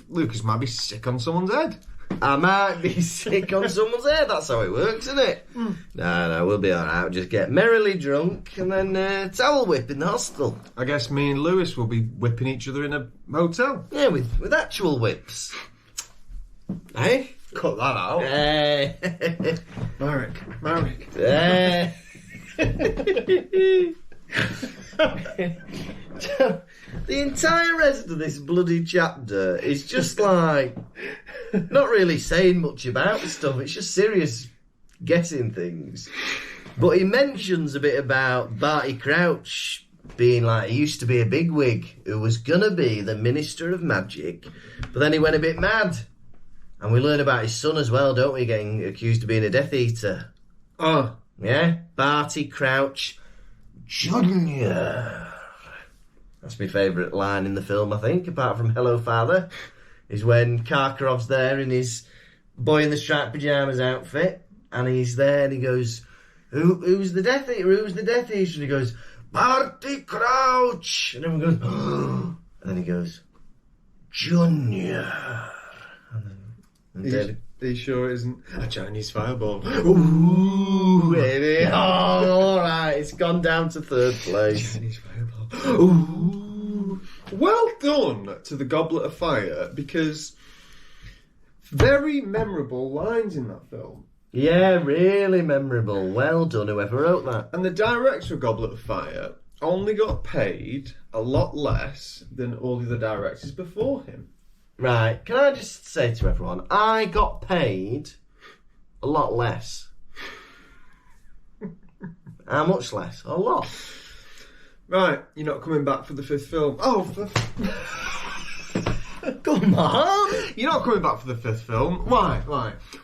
Lukas might be sick on someone's head. I might be sick on someone's head. That's how it works, isn't it? No, we'll be alright. We'll just get merrily drunk and then towel whip in the hostel. I guess me and Lewis will be whipping each other in a hotel. Yeah, with actual whips. Hey? Cut that out. Marek. The entire rest of this bloody chapter is just like not really saying much about stuff. It's just Sirius getting things. But he mentions a bit about Barty Crouch being like, he used to be a bigwig who was gonna be the Minister of Magic, but then he went a bit mad. And we learn about his son as well, don't we? Getting accused of being a Death Eater. Oh. Yeah? Barty Crouch Jr. That's my favourite line in the film, I think, apart from Hello Father, is when Karkaroff's there in his boy in the striped pyjamas outfit, and he's there and he goes, Who's the Death Eater? Who's the Death Eater? And he goes, Barty Crouch! And everyone goes, and then he goes, Junior. Are you sure it isn't a Chinese fireball? Ooh, baby. Oh, alright, it's gone down to third place. Chinese fireball. Ooh. Well done to the Goblet of Fire, because very memorable lines in that film. Yeah, really memorable. Well done, whoever wrote that. And the director of Goblet of Fire only got paid a lot less than all the other directors before him. Right, can I just say to everyone, I got paid a lot less. How much less? A lot. Right, you're not coming back for the fifth film. Oh, come on! You're not coming back for the fifth film. Why?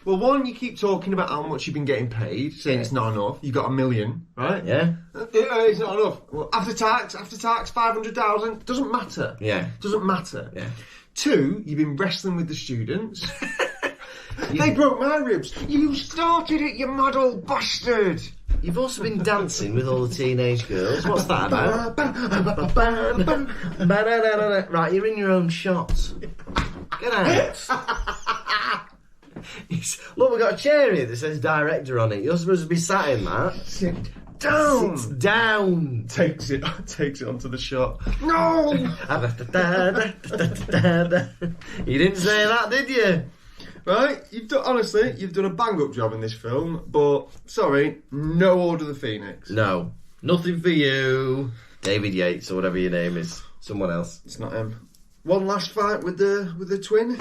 Well, one, you keep talking about how much you've been getting paid, saying it's not enough. You got $1 million, right? Yeah. It's not enough. Well, after tax, 500,000. Doesn't matter. Yeah. Doesn't matter. Yeah. 2, you've been wrestling with the students. They broke my ribs. You started it, you mad old bastard. You've also been dancing with all the teenage girls. What's that about? Right, you're in your own shot. Get out. Look, we've got a chair here that says director on it. You're supposed to be sat in that. Sit down. Sit down. Takes it onto the shot. No. You didn't say that, did you? Right, you've done a bang-up job in this film, but, sorry, no Order of the Phoenix. No, nothing for you. David Yates, or whatever your name is. Someone else. It's not him. One last fight with the twin?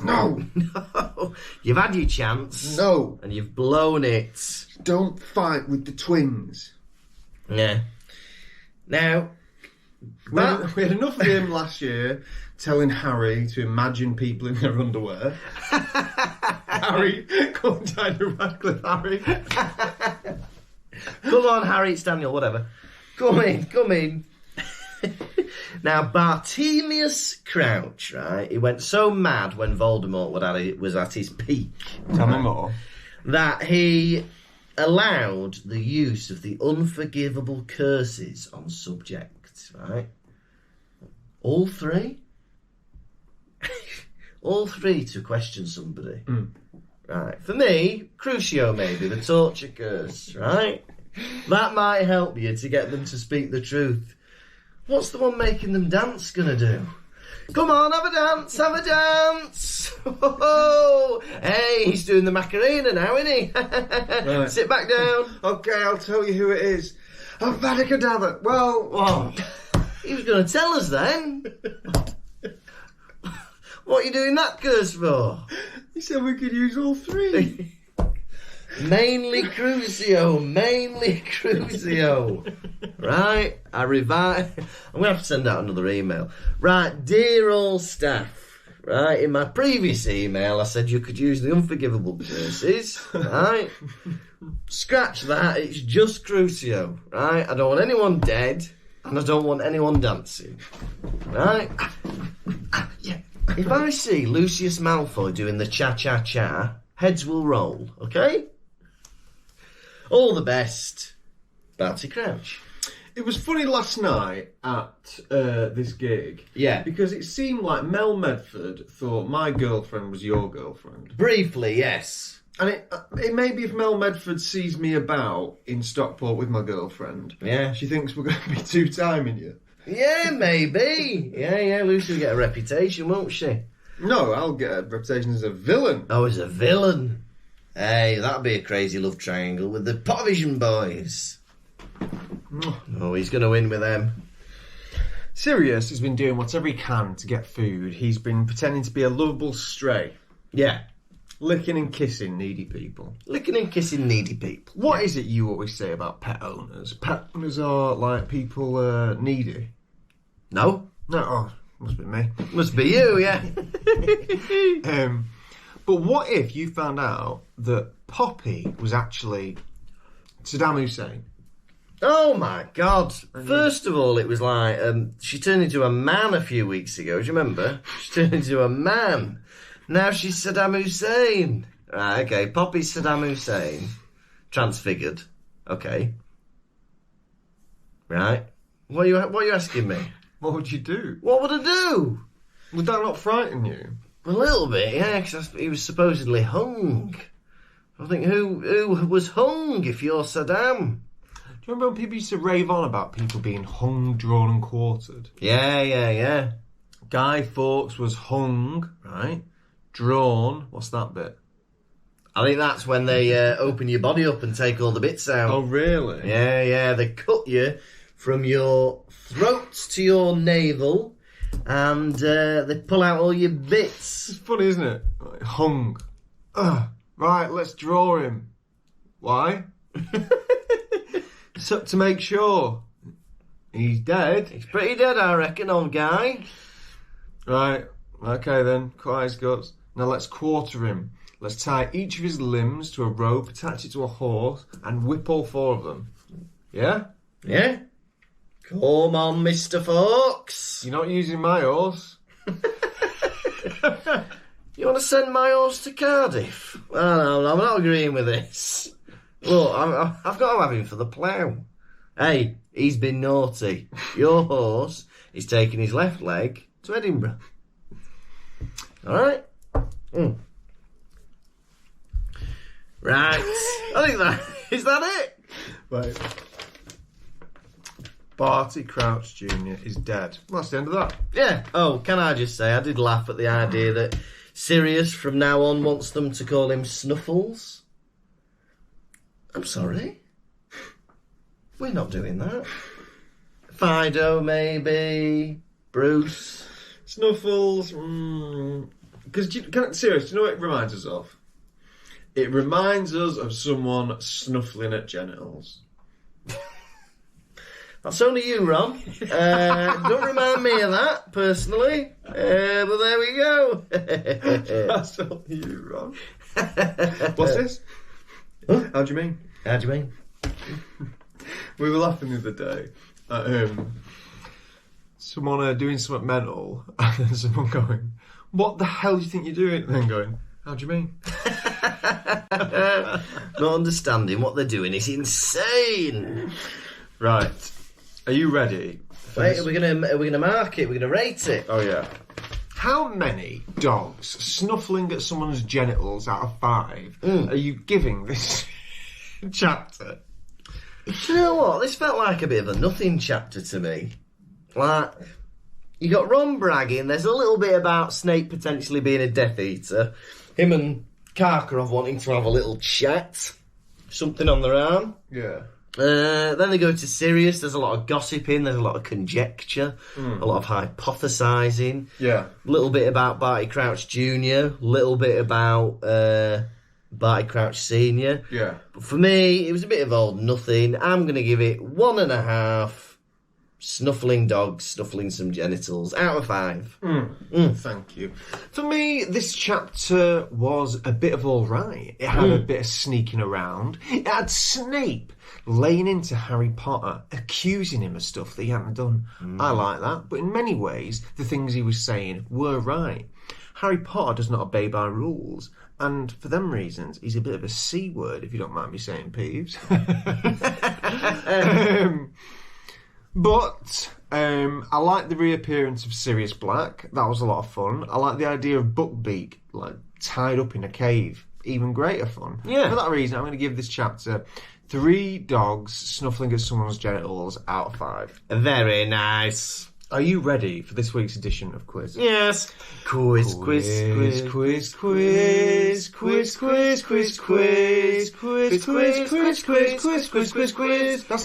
No. No. You've had your chance. No. And you've blown it. Don't fight with the twins. Yeah. Now, we had enough of him last year telling Harry to imagine people in their underwear. Harry, come down to Radcliffe, Harry. Come on, Harry, it's Daniel, whatever. Come in. Now, Bartemius Crouch, right? He went so mad when Voldemort was at his peak. Tell me more. That he allowed the use of the unforgivable curses on subjects, right? All three? All three to question somebody. Right. For me, Crucio maybe, the torture curse, right? That might help you to get them to speak the truth. What's the one making them dance gonna do? Come on, have a dance, have a dance! Oh, hey, he's doing the Macarena now, isn't he? Right. Sit back down. Okay, I'll tell you who it is. Avada Well, Oh, he was going to tell us then. What are you doing that curse for? he said we could use all three. Mainly Crucio. Right, I'm going to have to send out another email. Right, dear all staff. Right, in my previous email I said you could use the unforgivable curses. Right? Scratch that, it's just Crucio. Right? I don't want anyone dead, and I don't want anyone dancing. Right? Yeah. If I see Lucius Malfoy doing the cha-cha-cha, heads will roll, okay? All the best, Barty Crouch. It was funny last night at this gig. Yeah. Because it seemed like Mel Medford thought my girlfriend was your girlfriend. Briefly, yes. And it may be if Mel Medford sees me about in Stockport with my girlfriend. Yeah. She thinks we're going to be two-timing you. Yeah, maybe. Yeah, Lucy will get a reputation, won't she? No, I'll get a reputation as a villain. Oh, as a villain. Hey, that'd be a crazy love triangle with the Pottervision boys. Oh, he's going to win with them. Sirius has been doing whatever he can to get food. He's been pretending to be a lovable stray. Yeah. Licking and kissing needy people. Licking and kissing needy people. What is it you always say about pet owners? Pet owners are like people needy. No? No, oh, must be me. Must be you, yeah. But what if you found out that Poppy was actually Saddam Hussein? Oh my God. First of all, it was like, she turned into a man a few weeks ago, do you remember? She turned into a man. Now she's Saddam Hussein. Right, okay, Poppy's Saddam Hussein. Transfigured. Okay. Right. What are you asking me? What would you do? What would I do? Would that not frighten you? A little bit, yeah, because he was supposedly hung. I think, who was hung if you're Saddam? Do you remember when people used to rave on about people being hung, drawn and quartered? Yeah. Guy Fawkes was hung, right? Drawn, what's that bit? I think that's when they open your body up and take all the bits out. Oh, really? Yeah, they cut you from your throat to your navel and they pull out all your bits. It's funny, isn't it? Like, hung. Right, let's draw him. Why? So, to make sure. He's dead. He's pretty dead, I reckon, old guy. Right, okay then, cut his guts. Now let's quarter him. Let's tie each of his limbs to a rope, attach it to a horse, and whip all four of them. Yeah? Yeah? Come on, Mr. Fawkes. You're not using my horse. You want to send my horse to Cardiff? Well, no, I'm not agreeing with this. Look, I've got to have him for the plough. Hey, he's been naughty. Your horse is taking his left leg to Edinburgh. Alright? Right. I think is that it? Right. Barty Crouch Jr. is dead. Well, that's the end of that. Yeah. Oh, can I just say, I did laugh at the idea that Sirius from now on wants them to call him Snuffles. I'm sorry. We're not doing that. Fido, maybe. Bruce. Snuffles. Because, Sirius, do you know what it reminds us of? It reminds us of someone snuffling at genitals. That's only you, Ron. Don't remind me of that, personally. But there we go. That's only you, Ron. What's this? Huh? How do you mean? How do you mean? We were laughing the other day at someone doing something mental and then someone going, what the hell do you think you're doing? And then going, how do you mean? Not understanding what they're doing is insane. Right. Are you ready? Wait, are we gonna mark it? We're gonna rate it. Oh yeah. How many dogs snuffling at someone's genitals out of 5 are you giving this chapter? Do you know what? This felt like a bit of a nothing chapter to me. Like, you got Ron bragging. There's a little bit about Snape potentially being a Death Eater. Him and Karkaroff wanting to have a little chat. Something on their arm. Yeah. Then they go to Sirius. There's a lot of gossiping. There's a lot of conjecture. A lot of hypothesising. Yeah. A little bit about Barty Crouch Jr. A little bit about Barty Crouch Sr. Yeah. But for me, it was a bit of all nothing. I'm going to give it 1.5 snuffling dogs, snuffling some genitals out of 5. Thank you. For me, this chapter was a bit of all right. It had a bit of sneaking around. It had Snape laying into Harry Potter, accusing him of stuff that he hadn't done. I like that. But in many ways, the things he was saying were right. Harry Potter does not obey by rules. And for them reasons, he's a bit of a C word, if you don't mind me saying, Peeves. But I like the reappearance of Sirius Black. That was a lot of fun. I like the idea of Buckbeak, like, tied up in a cave. Even greater fun. Yeah. For that reason, I'm going to give this chapter 3 dogs snuffling at someone's genitals out of 5. Very nice. Are you ready for this week's edition of Quiz? Yes. Quiz. That's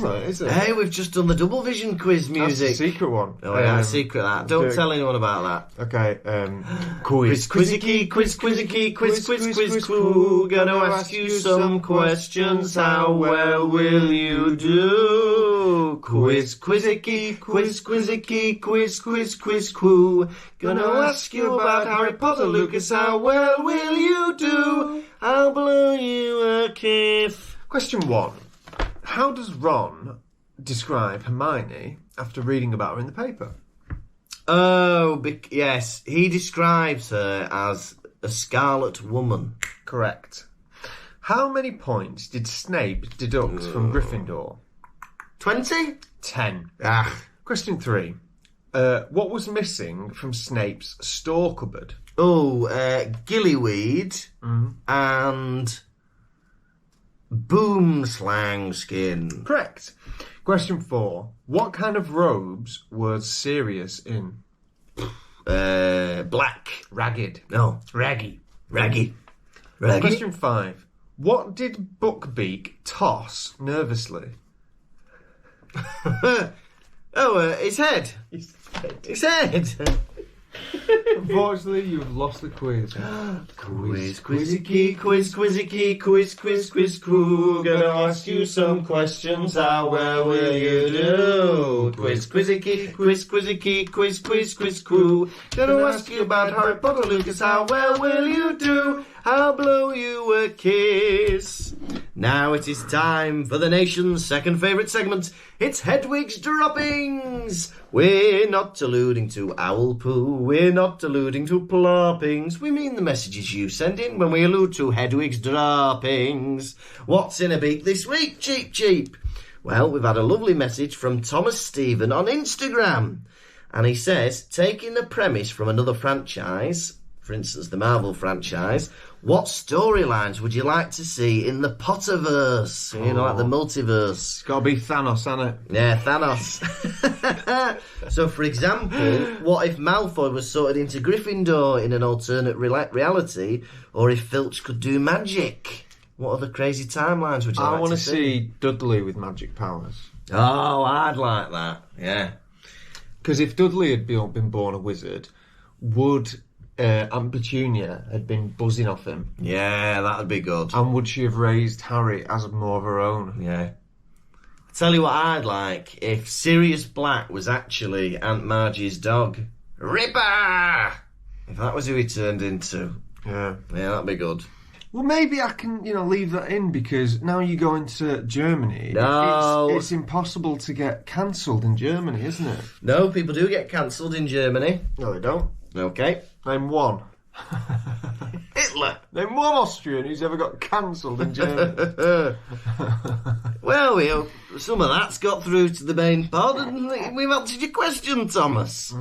not it, is it? Hey, we've just done the double vision quiz That's music. the secret one. Oh, yeah, secret that. Don't tell anyone about that. Okay, Quiz, quiz, clue. Gonna ask you some questions. How well will you do? Quiz, clue. Gonna ask you about Harry Potter, Lukas. How well will you do? I'll blow you a kiss. Question 1. How does Ron describe Hermione after reading about her in the paper? Oh, yes. He describes her as a scarlet woman. Correct. How many points did Snape deduct from Gryffindor? 20? 10. Ah. Question 3. What was missing from Snape's store cupboard? Oh, gillyweed and boomslang skin. Correct. Question 4. What kind of robes was Sirius in? Black. Ragged. No, raggy. Question 5. What did Buckbeak toss nervously? His head. His head. Unfortunately, you've lost the quiz. Quiz, clue. Gonna ask you some questions. How well will you do? Quiz, clue. Gonna ask you about Harry Potter, Lukas. How well will you do? I'll blow you a kiss. Now it is time for the nation's second favourite segment. It's Hedwig's Droppings. We're not alluding to owl poo. We're not alluding to ploppings. We mean the messages you send in when we allude to Hedwig's Droppings. What's in a beak this week, Cheap? Well, we've had a lovely message from Thomas Stephen on Instagram. And he says, taking the premise from another franchise, for instance, the Marvel franchise, what storylines would you like to see in the Potterverse? You know, like the multiverse. It's got to be Thanos, hasn't it? Yeah, Thanos. So, for example, what if Malfoy was sorted into Gryffindor in an alternate reality, or if Filch could do magic? What other crazy timelines would you like to see? I want to see Dudley with magic powers. Oh, I'd like that, yeah. Because if Dudley had been born a wizard, would Aunt Petunia had been buzzing off him? Yeah, that'd be good. And would she have raised Harry as more of her own? Yeah. I tell you what I'd like, if Sirius Black was actually Aunt Margie's dog. Ripper! If that was who he turned into. Yeah. Yeah, that'd be good. Well, maybe I can, leave that in, because now you go into Germany. No. It's impossible to get cancelled in Germany, isn't it? No, people do get cancelled in Germany. No, they don't. Okay. Name one. Hitler. Name one Austrian who's ever got cancelled in Germany. Well, we hope some of that's got through to the main pod, and we've answered your question, Thomas.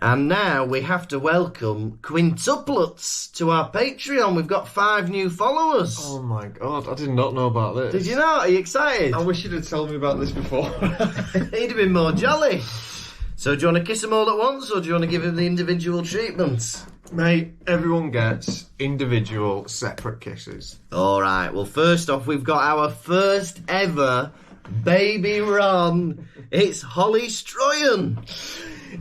And now we have to welcome quintuplets to our Patreon. We've got 5 new followers. Oh my god, I did not know about this. Did you not? Are you excited? I wish you'd have told me about this before. He'd have been more jolly. So do you want to kiss them all at once, or do you want to give them the individual treatments? Mate, everyone gets individual, separate kisses. All right, well, first off, we've got our first ever baby Ron. It's Holly Stroyan.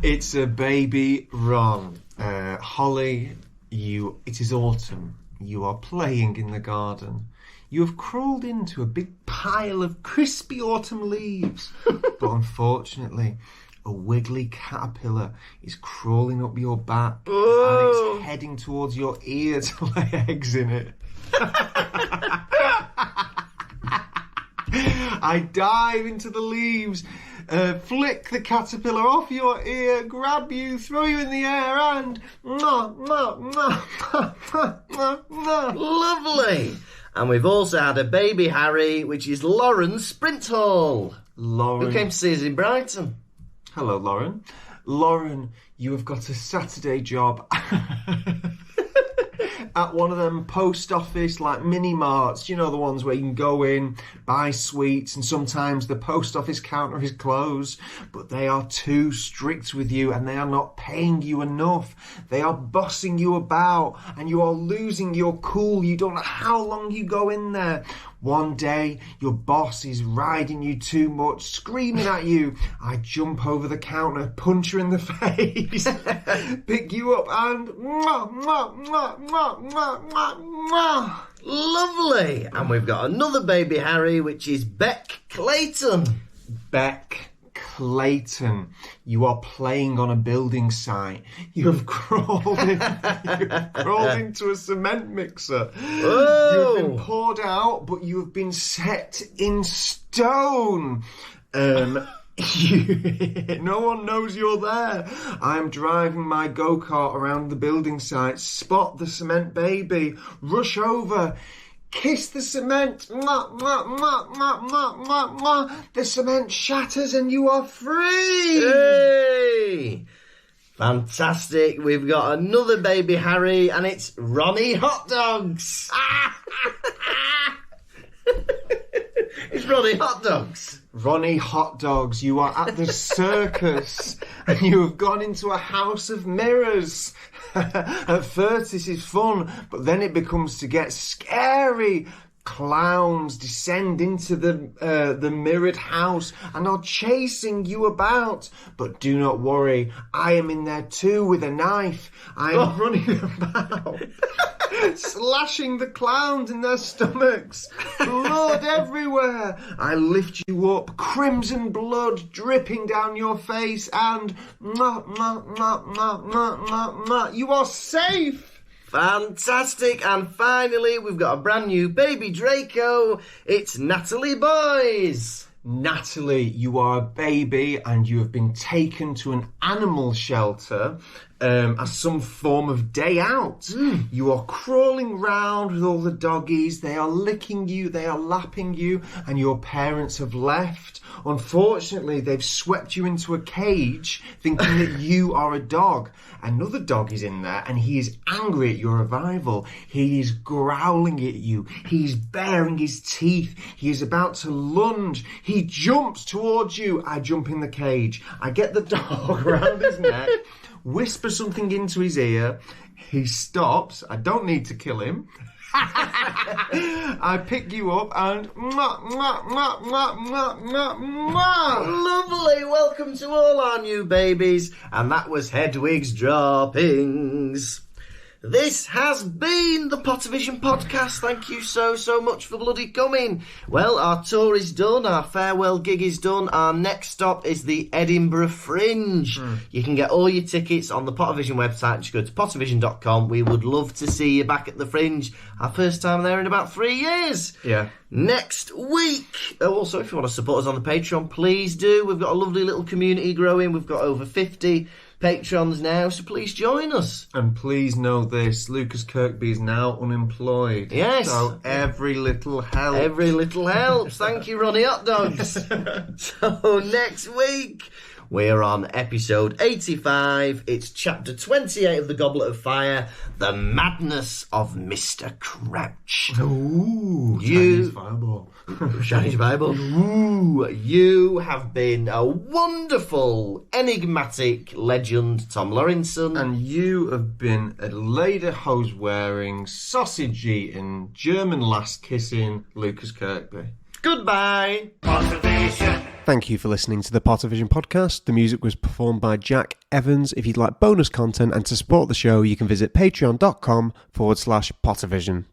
It's a baby Ron. Holly, it is autumn. You are playing in the garden. You have crawled into a big pile of crispy autumn leaves. But unfortunately, a wiggly caterpillar is crawling up your back and it's heading towards your ear to lay eggs in it. I dive into the leaves, flick the caterpillar off your ear, grab you, throw you in the air, and Lovely. And we've also had a baby Harry, which is Lauren Sprinthall, Lauren. who came to see us in Brighton. Hello, Lauren. Lauren, you have got a Saturday job at one of them post office, like mini marts, you know, the ones where you can go in, buy sweets, and sometimes the post office counter is closed, but they are too strict with you and they are not paying you enough. They are bossing you about and you are losing your cool. You don't know how long you go in there. One day, your boss is riding you too much, screaming at you. I jump over the counter, punch her in the face, pick you up and Lovely. And we've got another baby Harry, which is Beck Clayton. Beck Clayton, you are playing on a building site. You have crawled into a cement mixer. Whoa. You have been poured out, but you have been set in stone. No one knows you're there. I'm driving my go-kart around the building site. Spot the cement baby. Rush over. Kiss the cement. The cement shatters and you are free. Hey! Fantastic. We've got another baby Harry, and it's Ronnie Hot Dogs. It's Ronnie Hot Dogs. Ronnie Hot Dogs, you are at the circus and you have gone into a house of mirrors. At first this is fun, but then it becomes to get scary. Clowns descend into the mirrored house and are chasing you about. But do not worry, I am in there too with a knife. I am running about, slashing the clowns in their stomachs. Blood everywhere. I lift you up, crimson blood dripping down your face, and you are safe. Fantastic. And finally, we've got a brand new baby Draco. It's Natalie Boys. Natalie, you are a baby and you have been taken to an animal shelter as some form of day out. You are crawling round with all the doggies. They are licking you, they are lapping you, and your parents have left. Unfortunately, they've swept you into a cage thinking that you are a dog. Another dog is in there and he is angry at your arrival. He is growling at you. He's baring his teeth. He is about to lunge. He jumps towards you. I jump in the cage. I get the dog around his neck, whisper something into his ear. He stops. I don't need to kill him. I pick you up and Lovely. Welcome to all our new babies. And that was Hedwig's Droppings. This has been the Pottervision podcast. Thank you so much for bloody coming. Well, our tour is done. Our farewell gig is done. Our next stop is the Edinburgh Fringe. You can get all your tickets on the Pottervision website. Just go to pottervision.com. We would love to see you back at the Fringe. Our first time there in about 3 years. Yeah. Next week. Also, if you want to support us on the Patreon, please do. We've got a lovely little community growing. We've got over 50 patrons now, so please join us. And please know this, Lukas Kirkby is now unemployed. Yes. So every little helps. Every little helps. Thank you, Ronnie Hot Dogs. So next week, We're on episode 85. It's chapter 28 of The Goblet of Fire, The Madness of Mr. Crouch. Ooh, You- Chinese fireball. Chinese Bible. Ooh, you have been a wonderful, enigmatic legend, Tom Lawrenson. And you have been a lederhosen wearing, sausage eating, German last kissing Lukas Kirkby. Goodbye. Pottervision. Thank you for listening to the Pottervision podcast. The music was performed by Jack Evans. If you'd like bonus content and to support the show, you can visit patreon.com/Pottervision.